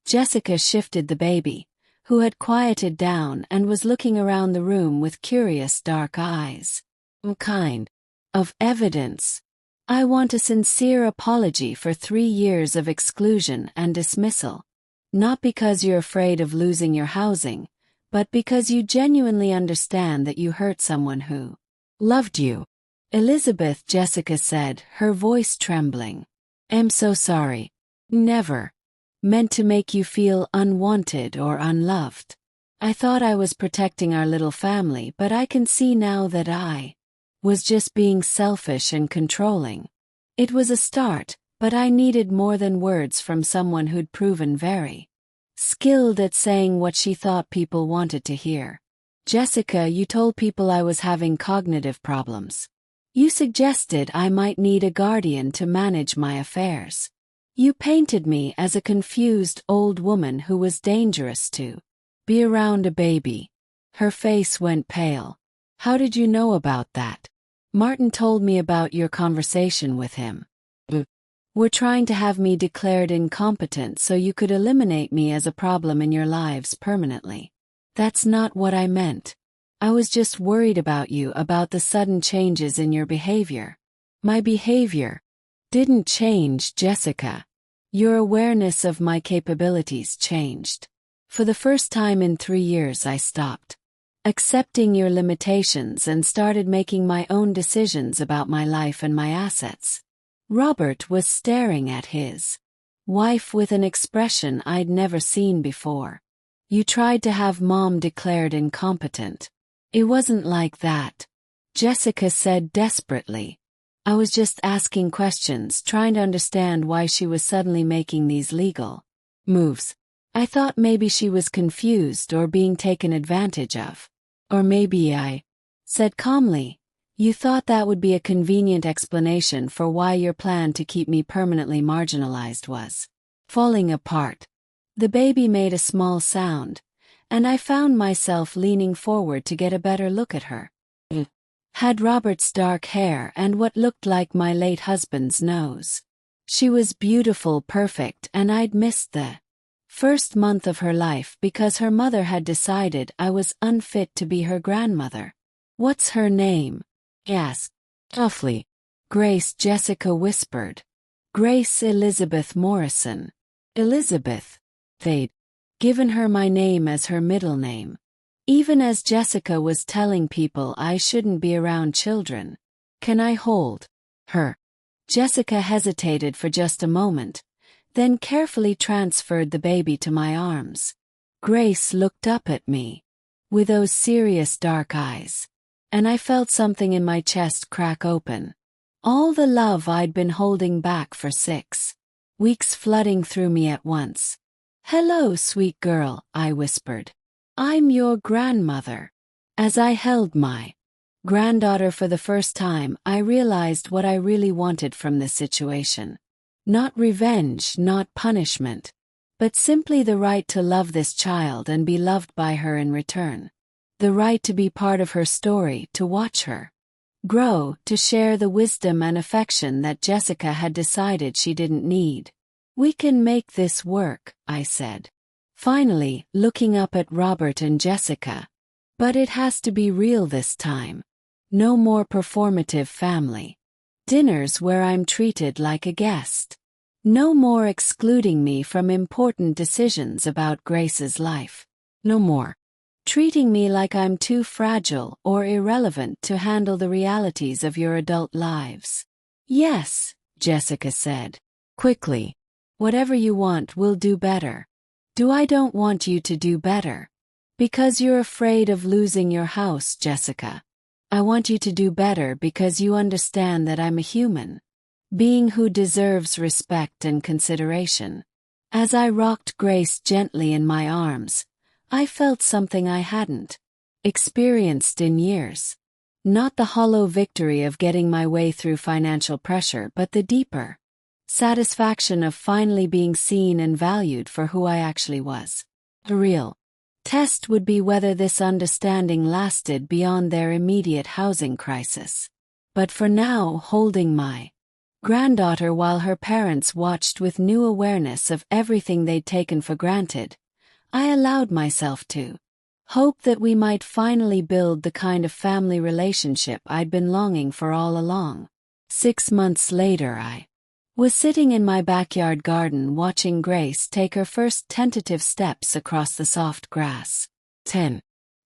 Jessica shifted the baby, who had quieted down and was looking around the room with curious dark eyes. What kind of evidence? I want a sincere apology for 3 years of exclusion and dismissal. Not because you're afraid of losing your housing, but because you genuinely understand that you hurt someone who loved you. Elizabeth, Jessica said, her voice trembling. I'm so sorry. Never meant to make you feel unwanted or unloved. I thought I was protecting our little family, but I can see now that I was just being selfish and controlling. It was a start, but I needed more than words from someone who'd proven very skilled at saying what she thought people wanted to hear. Jessica, you told people I was having cognitive problems. You suggested I might need a guardian to manage my affairs. You painted me as a confused old woman who was dangerous to be around a baby. Her face went pale. How did you know about that? Martin told me about your conversation with him. Were trying to have me declared incompetent so you could eliminate me as a problem in your lives permanently. That's not what I meant. I was just worried about you, about the sudden changes in your behavior. My behavior didn't change, Jessica. Your awareness of my capabilities changed. For the first time in 3 years, I stopped accepting your limitations and started making my own decisions about my life and my assets. Robert was staring at his wife with an expression I'd never seen before. You tried to have Mom declared incompetent. It wasn't like that, Jessica said desperately. I was just asking questions, trying to understand why she was suddenly making these legal moves. I thought maybe she was confused or being taken advantage of. Or maybe I said calmly, you thought that would be a convenient explanation for why your plan to keep me permanently marginalized was falling apart. The baby made a small sound, and I found myself leaning forward to get a better look at her. Had Robert's dark hair and what looked like my late husband's nose. She was beautiful, perfect, and I'd missed the first month of her life because her mother had decided I was unfit to be her grandmother. What's her name? He asked. Softly. Grace, Jessica whispered. Grace Elizabeth Morrison. Elizabeth. They'd given her my name as her middle name. Even as Jessica was telling people I shouldn't be around children. Can I hold her? Jessica hesitated for just a moment, then carefully transferred the baby to my arms. Grace looked up at me with those serious dark eyes, and I felt something in my chest crack open. All the love I'd been holding back for 6 weeks flooding through me at once. Hello, sweet girl, I whispered. I'm your grandmother. As I held my granddaughter for the first time, I realized what I really wanted from this situation. Not revenge, not punishment, but simply the right to love this child and be loved by her in return. The right to be part of her story, to watch her grow, to share the wisdom and affection that Jessica had decided she didn't need. We can make this work, I said. Finally, looking up at Robert and Jessica. But it has to be real this time. No more performative family dinners where I'm treated like a guest. No more excluding me from important decisions about Grace's life. No more treating me like I'm too fragile or irrelevant to handle the realities of your adult lives. Yes, Jessica said. Quickly. Whatever you want, we'll do better. I don't want you to do better. Because you're afraid of losing your house, Jessica. I want you to do better because you understand that I'm a human being who deserves respect and consideration. As I rocked Grace gently in my arms, I felt something I hadn't experienced in years. Not the hollow victory of getting my way through financial pressure, but the deeper satisfaction of finally being seen and valued for who I actually was. The real test would be whether this understanding lasted beyond their immediate housing crisis. But for now, holding my granddaughter while her parents watched with new awareness of everything they'd taken for granted, I allowed myself to hope that we might finally build the kind of family relationship I'd been longing for all along. 6 months later, I was sitting in my backyard garden watching Grace take her first tentative steps across the soft grass. 10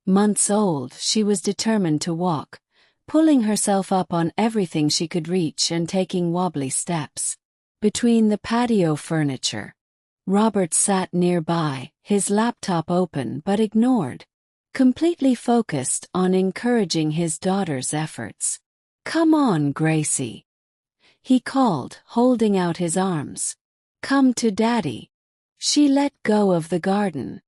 months old, she was determined to walk, pulling herself up on everything she could reach and taking wobbly steps. Between the patio furniture, Robert sat nearby, his laptop open but ignored, completely focused on encouraging his daughter's efforts. "Come on, Gracie," he called, holding out his arms. "Come to Daddy." She let go of the garden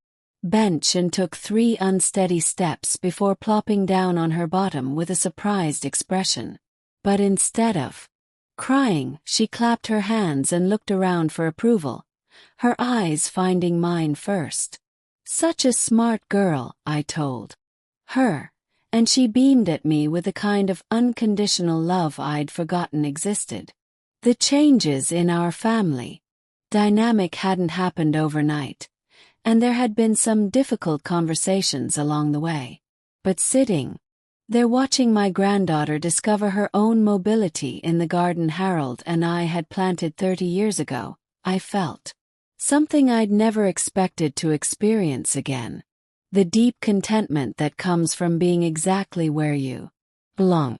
bench and took 3 unsteady steps before plopping down on her bottom with a surprised expression. But instead of crying, she clapped her hands and looked around for approval, her eyes finding mine first. "Such a smart girl," I told her, and she beamed at me with a kind of unconditional love I'd forgotten existed. The changes in our family dynamic hadn't happened overnight, and there had been some difficult conversations along the way. But sitting there watching my granddaughter discover her own mobility in the garden Harold and I had planted 30 years ago, I felt something I'd never expected to experience again. The deep contentment that comes from being exactly where you belong.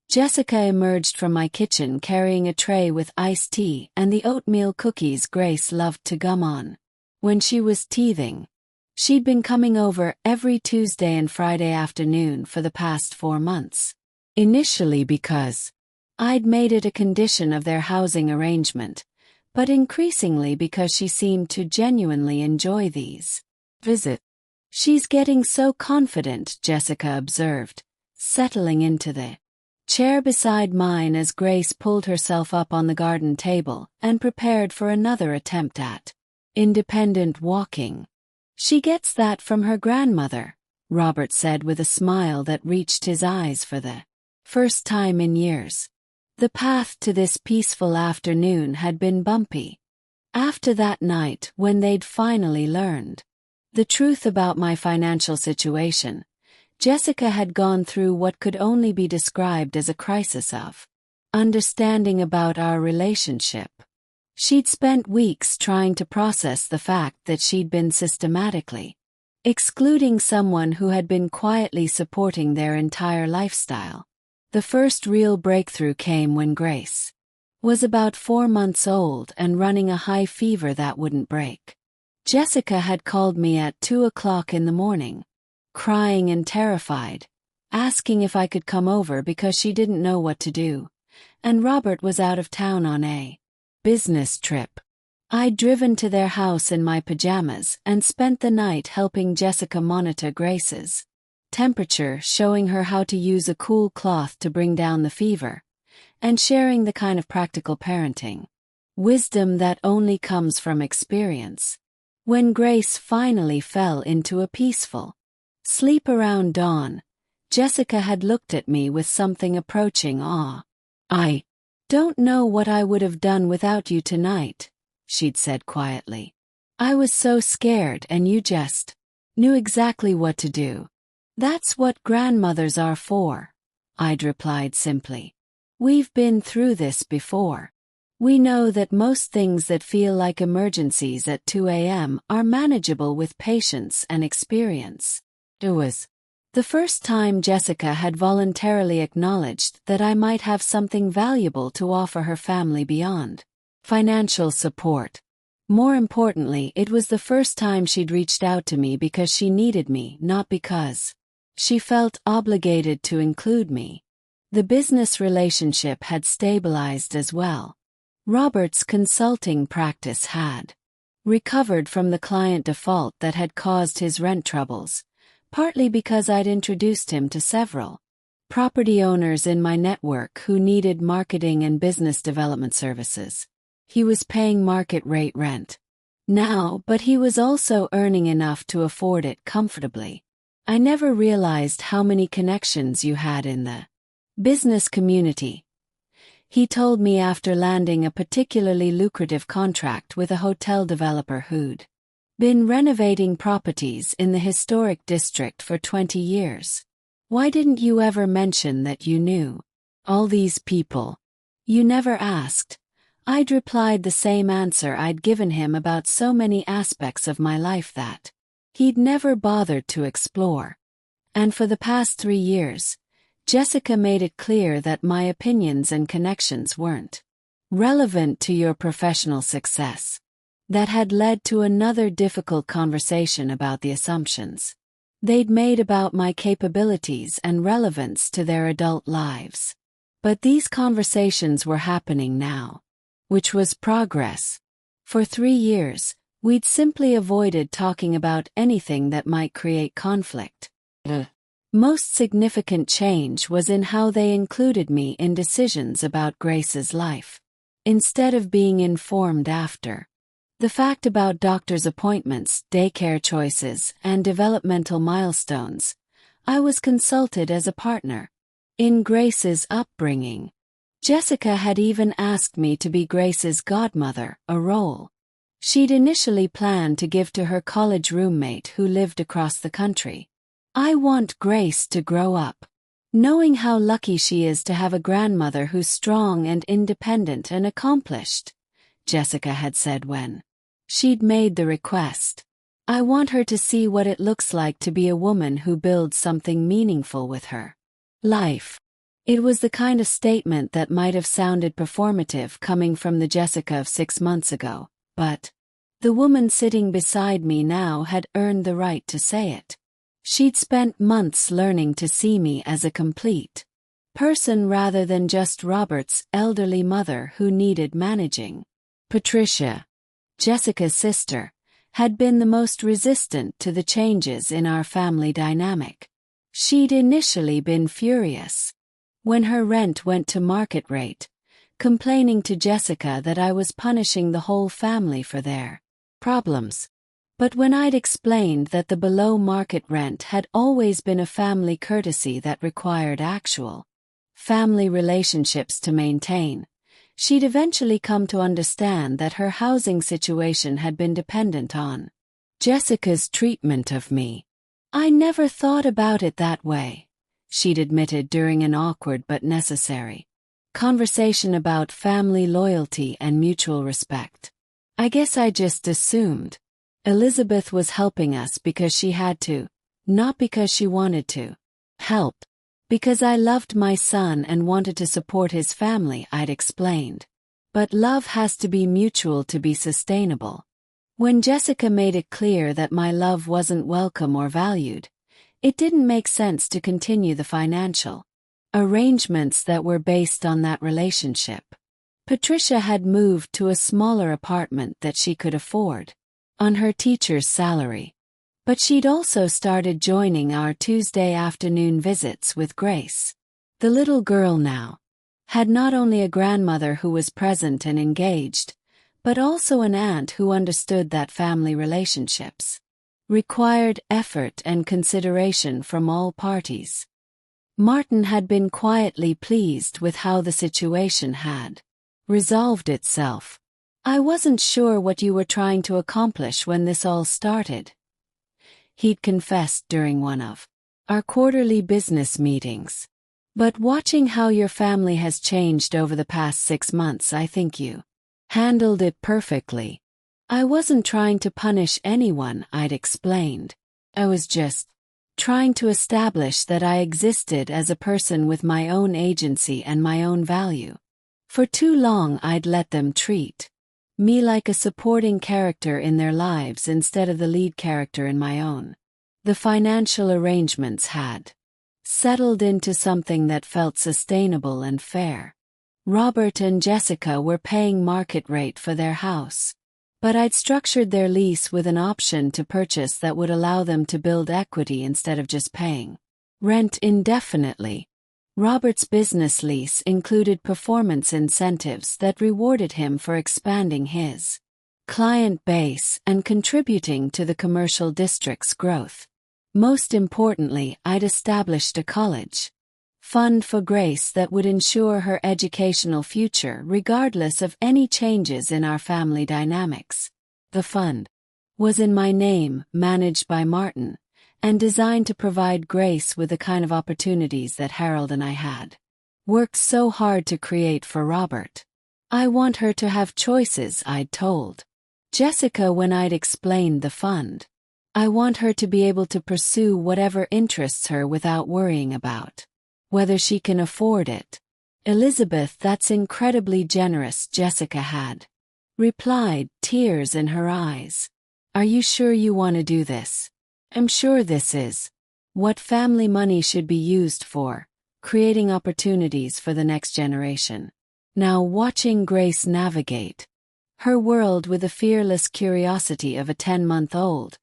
Jessica emerged from my kitchen carrying a tray with iced tea and the oatmeal cookies Grace loved to gum on. When she was teething, she'd been coming over every Tuesday and Friday afternoon for the past 4 months. Initially because I'd made it a condition of their housing arrangement, but increasingly because she seemed to genuinely enjoy these visits. "She's getting so confident," Jessica observed, settling into the chair beside mine as Grace pulled herself up on the garden table and prepared for another attempt at independent walking. "She gets that from her grandmother," Robert said with a smile that reached his eyes for the first time in years. The path to this peaceful afternoon had been bumpy. After that night when they'd finally learned the truth about my financial situation, Jessica had gone through what could only be described as a crisis of understanding about our relationship. She'd spent weeks trying to process the fact that she'd been systematically excluding someone who had been quietly supporting their entire lifestyle. The first real breakthrough came when Grace was about 4 months old and running a high fever that wouldn't break. Jessica had called me at 2 o'clock in the morning, crying and terrified, asking if I could come over because she didn't know what to do, and Robert was out of town on a business trip. I'd driven to their house in my pajamas and spent the night helping Jessica monitor Grace's temperature, showing her how to use a cool cloth to bring down the fever, and sharing the kind of practical parenting wisdom that only comes from experience. When Grace finally fell into a peaceful sleep around dawn, Jessica had looked at me with something approaching awe. "I don't know what I would have done without you tonight," she'd said quietly. "I was so scared and you just knew exactly what to do." "That's what grandmothers are for," I'd replied simply. "We've been through this before. We know that most things that feel like emergencies at 2 a.m. are manageable with patience and experience." It was the first time Jessica had voluntarily acknowledged that I might have something valuable to offer her family beyond financial support. More importantly, it was the first time she'd reached out to me because she needed me, not because she felt obligated to include me. The business relationship had stabilized as well. Robert's consulting practice had recovered from the client default that had caused his rent troubles, partly because I'd introduced him to several property owners in my network who needed marketing and business development services. He was paying market rate rent now, but he was also earning enough to afford it comfortably. "I never realized how many connections you had in the business community," he told me after landing a particularly lucrative contract with a hotel developer who'd been renovating properties in the historic district for 20 years. "Why didn't you ever mention that you knew all these people?" "You never asked." I'd replied the same answer I'd given him about so many aspects of my life that he'd never bothered to explore. And for the past 3 years, Jessica made it clear that my opinions and connections weren't relevant to your professional success. That had led to another difficult conversation about the assumptions they'd made about my capabilities and relevance to their adult lives. But these conversations were happening now, which was progress. For 3 years, we'd simply avoided talking about anything that might create conflict. The most significant change was in how they included me in decisions about Grace's life, instead of being informed after. The fact about doctor's appointments, daycare choices, and developmental milestones, I was consulted as a partner in Grace's upbringing. Jessica had even asked me to be Grace's godmother, a role she'd initially planned to give to her college roommate who lived across the country. I want Grace to grow up knowing how lucky she is to have a grandmother who's strong and independent and accomplished, Jessica had said when she'd made the request. I want her to see what it looks like to be a woman who builds something meaningful with her life. It was the kind of statement that might have sounded performative coming from the Jessica of 6 months ago, but the woman sitting beside me now had earned the right to say it. She'd spent months learning to see me as a complete person rather than just Robert's elderly mother who needed managing. Patricia, Jessica's sister, had been the most resistant to the changes in our family dynamic. She'd initially been furious when her rent went to market rate, complaining to Jessica that I was punishing the whole family for their problems. But when I'd explained that the below-market rent had always been a family courtesy that required actual family relationships to maintain, she'd eventually come to understand that her housing situation had been dependent on Jessica's treatment of me. I never thought about it that way, she'd admitted during an awkward but necessary conversation about family loyalty and mutual respect. I guess I just assumed Elizabeth was helping us because she had to, not because she wanted to. Help. Because I loved my son and wanted to support his family, I'd explained. But love has to be mutual to be sustainable. When Jessica made it clear that my love wasn't welcome or valued, it didn't make sense to continue the financial arrangements that were based on that relationship. Patricia had moved to a smaller apartment that she could afford on her teacher's salary. But she'd also started joining our Tuesday afternoon visits with Grace. The little girl now had not only a grandmother who was present and engaged, but also an aunt who understood that family relationships required effort and consideration from all parties. Martin had been quietly pleased with how the situation had resolved itself. I wasn't sure what you were trying to accomplish when this all started, he'd confessed during one of our quarterly business meetings. But watching how your family has changed over the past 6 months, I think you handled it perfectly. I wasn't trying to punish anyone, I'd explained. I was just trying to establish that I existed as a person with my own agency and my own value. For too long I'd let them treat me like a supporting character in their lives instead of the lead character in my own. The financial arrangements had settled into something that felt sustainable and fair. Robert and Jessica were paying market rate for their house, but I'd structured their lease with an option to purchase that would allow them to build equity instead of just paying rent indefinitely. Robert's business lease included performance incentives that rewarded him for expanding his client base and contributing to the commercial district's growth. Most importantly, I'd established a college fund for Grace that would ensure her educational future regardless of any changes in our family dynamics. The fund was in my name, managed by Martin, and designed to provide Grace with the kind of opportunities that Harold and I had worked so hard to create for Robert. I want her to have choices, I'd told Jessica when I'd explained the fund. I want her to be able to pursue whatever interests her without worrying about Whether she can afford it. Elizabeth, that's incredibly generous, Jessica had replied, tears in her eyes. Are you sure you want to do this? I'm sure this is what family money should be used for, creating opportunities for the next generation. Now, watching Grace navigate her world with the fearless curiosity of a 10-month-old,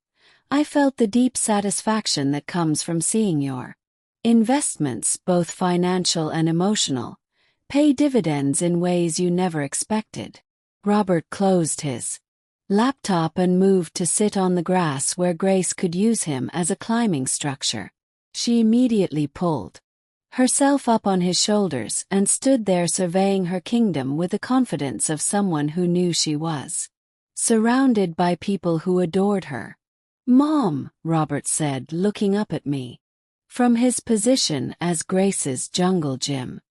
I felt the deep satisfaction that comes from seeing your investments, both financial and emotional, pay dividends in ways you never expected. Robert closed his laptop and moved to sit on the grass where Grace could use him as a climbing structure. She immediately pulled herself up on his shoulders and stood there surveying her kingdom with the confidence of someone who knew she was surrounded by people who adored her. "Mom," Robert said, looking up at me from his position as Grace's jungle gym.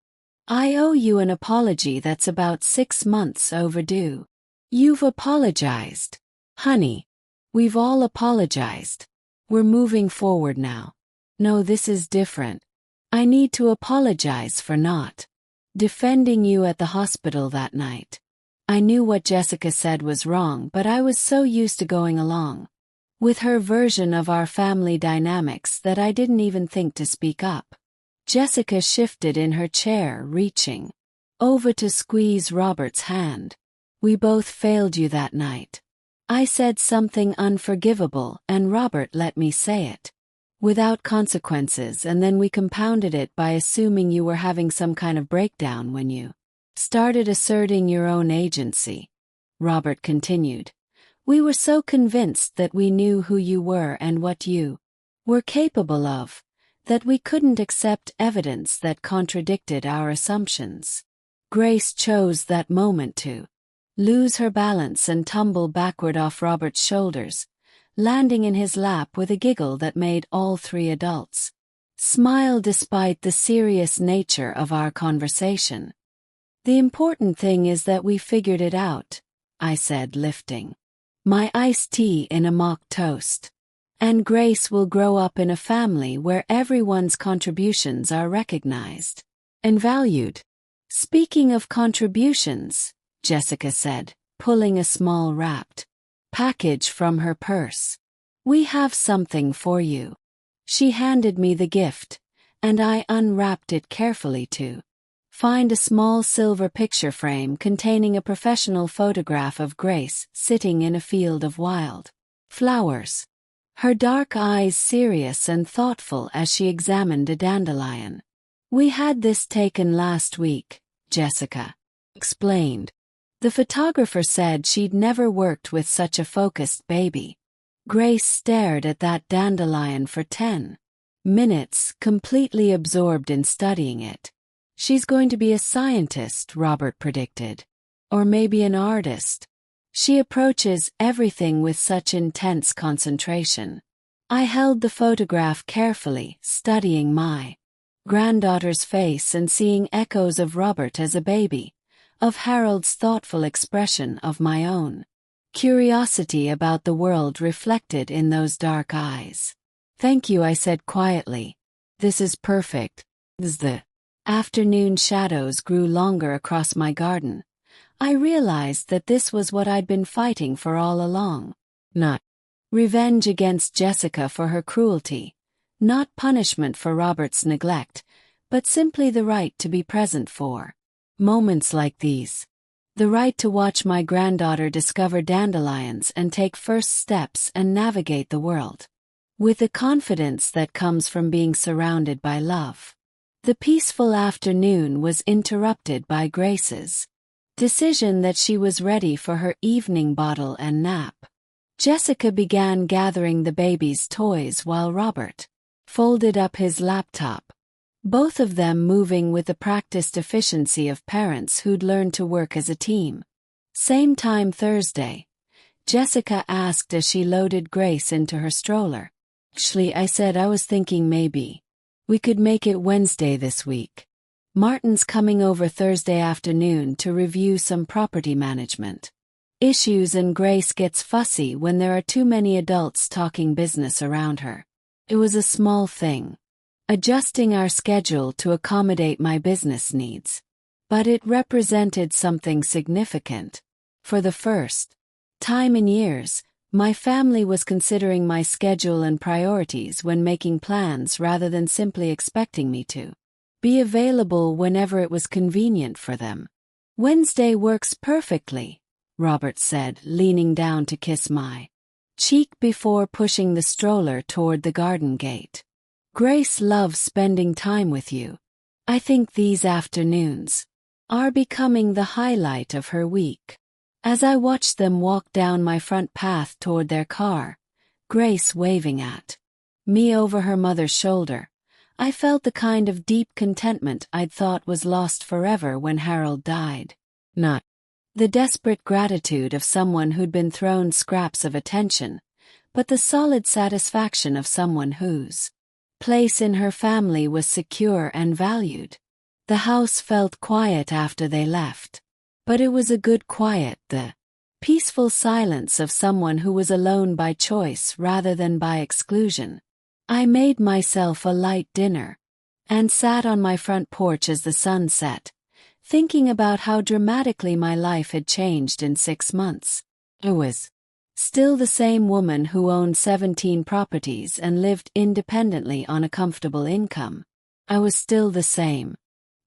"I owe you an apology that's about 6 months overdue." "You've apologized, honey. We've all apologized. We're moving forward now." "No, this is different. I need to apologize for not defending you at the hospital that night. I knew what Jessica said was wrong, but I was so used to going along with her version of our family dynamics that I didn't even think to speak up." Jessica shifted in her chair, reaching over to squeeze Robert's hand. "We both failed you that night. I said something unforgivable and Robert let me say it without consequences, and then we compounded it by assuming you were having some kind of breakdown when you started asserting your own agency." Robert continued. "We were so convinced that we knew who you were and what you were capable of, that we couldn't accept evidence that contradicted our assumptions." Grace chose that moment to lose her balance and tumble backward off Robert's shoulders, landing in his lap with a giggle that made all 3 adults smile despite the serious nature of our conversation. "The important thing is that we figured it out," I said, lifting my iced tea in a mock toast. "And Grace will grow up in a family where everyone's contributions are recognized and valued." "Speaking of contributions," Jessica said, pulling a small wrapped package from her purse. "We have something for you." She handed me the gift, and I unwrapped it carefully to find a small silver picture frame containing a professional photograph of Grace sitting in a field of wild flowers, her dark eyes serious and thoughtful as she examined a dandelion. "We had this taken last week," Jessica explained. "The photographer said she'd never worked with such a focused baby." Grace stared at that dandelion for 10 minutes, completely absorbed in studying it. "She's going to be a scientist," Robert predicted. "Or maybe an artist. She approaches everything with such intense concentration." I held the photograph carefully, studying my granddaughter's face and seeing echoes of Robert as a baby, of Harold's thoughtful expression, of my own curiosity about the world reflected in those dark eyes. "Thank you," I said quietly. "This is perfect." As the afternoon shadows grew longer across my garden, I realized that this was what I'd been fighting for all along. Not revenge against Jessica for her cruelty, not punishment for Robert's neglect, but simply the right to be present for moments like these. The right to watch my granddaughter discover dandelions and take first steps and navigate the world with the confidence that comes from being surrounded by love. The peaceful afternoon was interrupted by Grace's decision that she was ready for her evening bottle and nap. Jessica began gathering the baby's toys while Robert folded up his laptop, both of them moving with the practiced efficiency of parents who'd learned to work as a team. "Same time Thursday?" Jessica asked as she loaded Grace into her stroller. "Actually," I said, "I was thinking maybe we could make it Wednesday this week. Martin's coming over Thursday afternoon to review some property management issues, and Grace gets fussy when there are too many adults talking business around her." It was a small thing. adjusting our schedule to accommodate my business needs. But it represented something significant. For the first time in years, my family was considering my schedule and priorities when making plans rather than simply expecting me to be available whenever it was convenient for them. "Wednesday works perfectly," Robert said, leaning down to kiss my cheek before pushing the stroller toward the garden gate. "Grace loves spending time with you. I think these afternoons are becoming the highlight of her week." As I watched them walk down my front path toward their car, Grace waving at me over her mother's shoulder, I felt the kind of deep contentment I'd thought was lost forever when Harold died. Not the desperate gratitude of someone who'd been thrown scraps of attention, but the solid satisfaction of someone whose place in her family was secure and valued. The house felt quiet after they left. But it was a good quiet, the peaceful silence of someone who was alone by choice rather than by exclusion. I made myself a light dinner and sat on my front porch as the sun set, thinking about how dramatically my life had changed in 6 months. I was still the same woman who owned 17 properties and lived independently on a comfortable income. I was still the same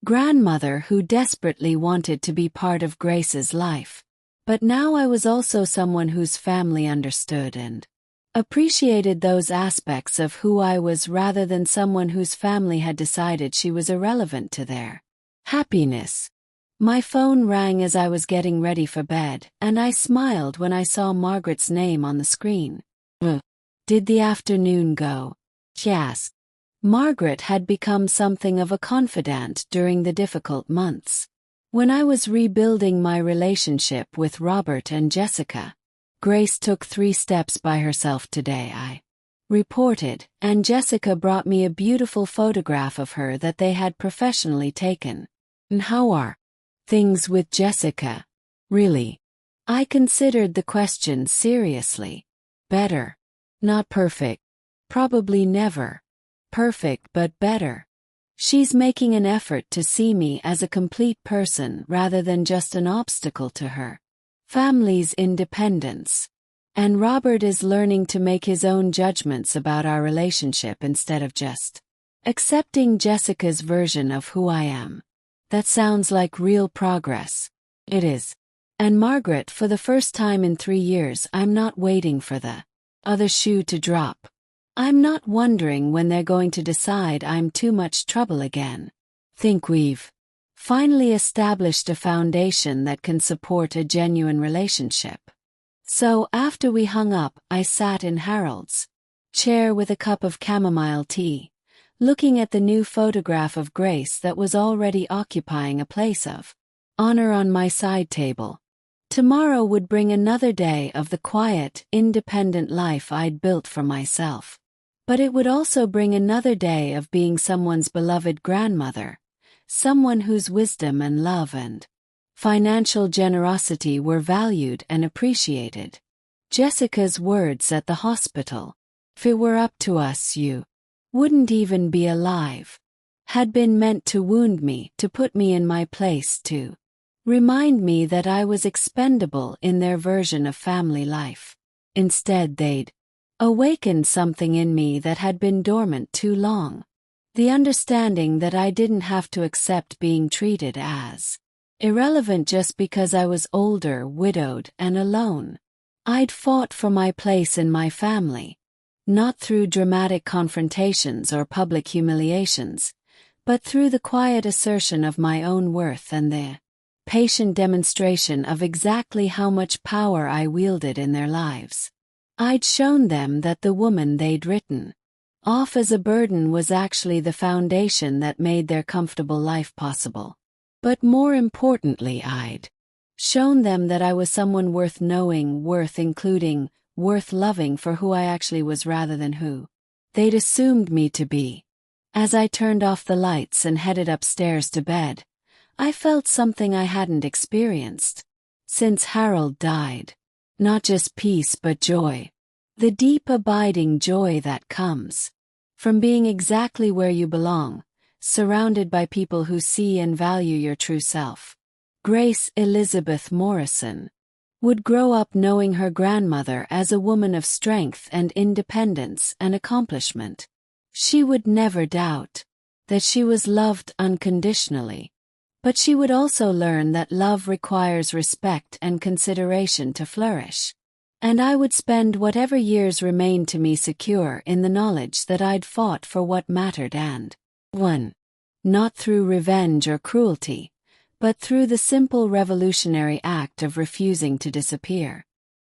grandmother who desperately wanted to be part of Grace's life. But now I was also someone whose family understood and appreciated those aspects of who I was rather than someone whose family had decided she was irrelevant to their happiness. My phone rang as I was getting ready for bed, and I smiled when I saw Margaret's name on the screen. "Did the afternoon go?" she asked. Margaret had become something of a confidant during the difficult months. When I was rebuilding my relationship with Robert and Jessica, "Grace took 3 steps by herself today," I reported, and Jessica brought me a beautiful photograph of her that they had professionally taken. "And how are things with Jessica?" "Really?" I considered the question seriously. "Better. Not perfect. Probably never perfect, but better. She's making an effort to see me as a complete person rather than just an obstacle to her family's independence. And Robert is learning to make his own judgments about our relationship instead of just accepting Jessica's version of who I am." "That sounds like real progress." "It is. And Margaret, for the first time in 3 years, I'm not waiting for the other shoe to drop. I'm not wondering when they're going to decide I'm too much trouble again. Think we've finally established a foundation that can support a genuine relationship." So after we hung up, I sat in Harold's chair with a cup of chamomile tea, looking at the new photograph of Grace that was already occupying a place of honor on my side table. Tomorrow would bring another day of the quiet, independent life I'd built for myself. But it would also bring another day of being someone's beloved grandmother, someone whose wisdom and love and financial generosity were valued and appreciated. Jessica's words at the hospital, "If it were up to us, you wouldn't even be alive," had been meant to wound me, to put me in my place, to remind me that I was expendable in their version of family life. Instead, they'd awakened something in me that had been dormant too long. The understanding that I didn't have to accept being treated as irrelevant just because I was older, widowed, and alone. I'd fought for my place in my family, not through dramatic confrontations or public humiliations, but through the quiet assertion of my own worth and the patient demonstration of exactly how much power I wielded in their lives. I'd shown them that the woman they'd written off as a burden was actually the foundation that made their comfortable life possible. But more importantly, I'd shown them that I was someone worth knowing, worth including, worth loving for who I actually was rather than who they'd assumed me to be. As I turned off the lights and headed upstairs to bed, I felt something I hadn't experienced since Harold died. Not just peace but joy. The deep abiding joy that comes From being exactly where you belong, surrounded by people who see and value your true self. Grace Elizabeth Morrison would grow up knowing her grandmother as a woman of strength and independence and accomplishment. She would never doubt that she was loved unconditionally. But she would also learn that love requires respect and consideration to flourish. And I would spend whatever years remained to me secure in the knowledge that I'd fought for what mattered and 1. Not through revenge or cruelty, but through the simple revolutionary act of refusing to disappear.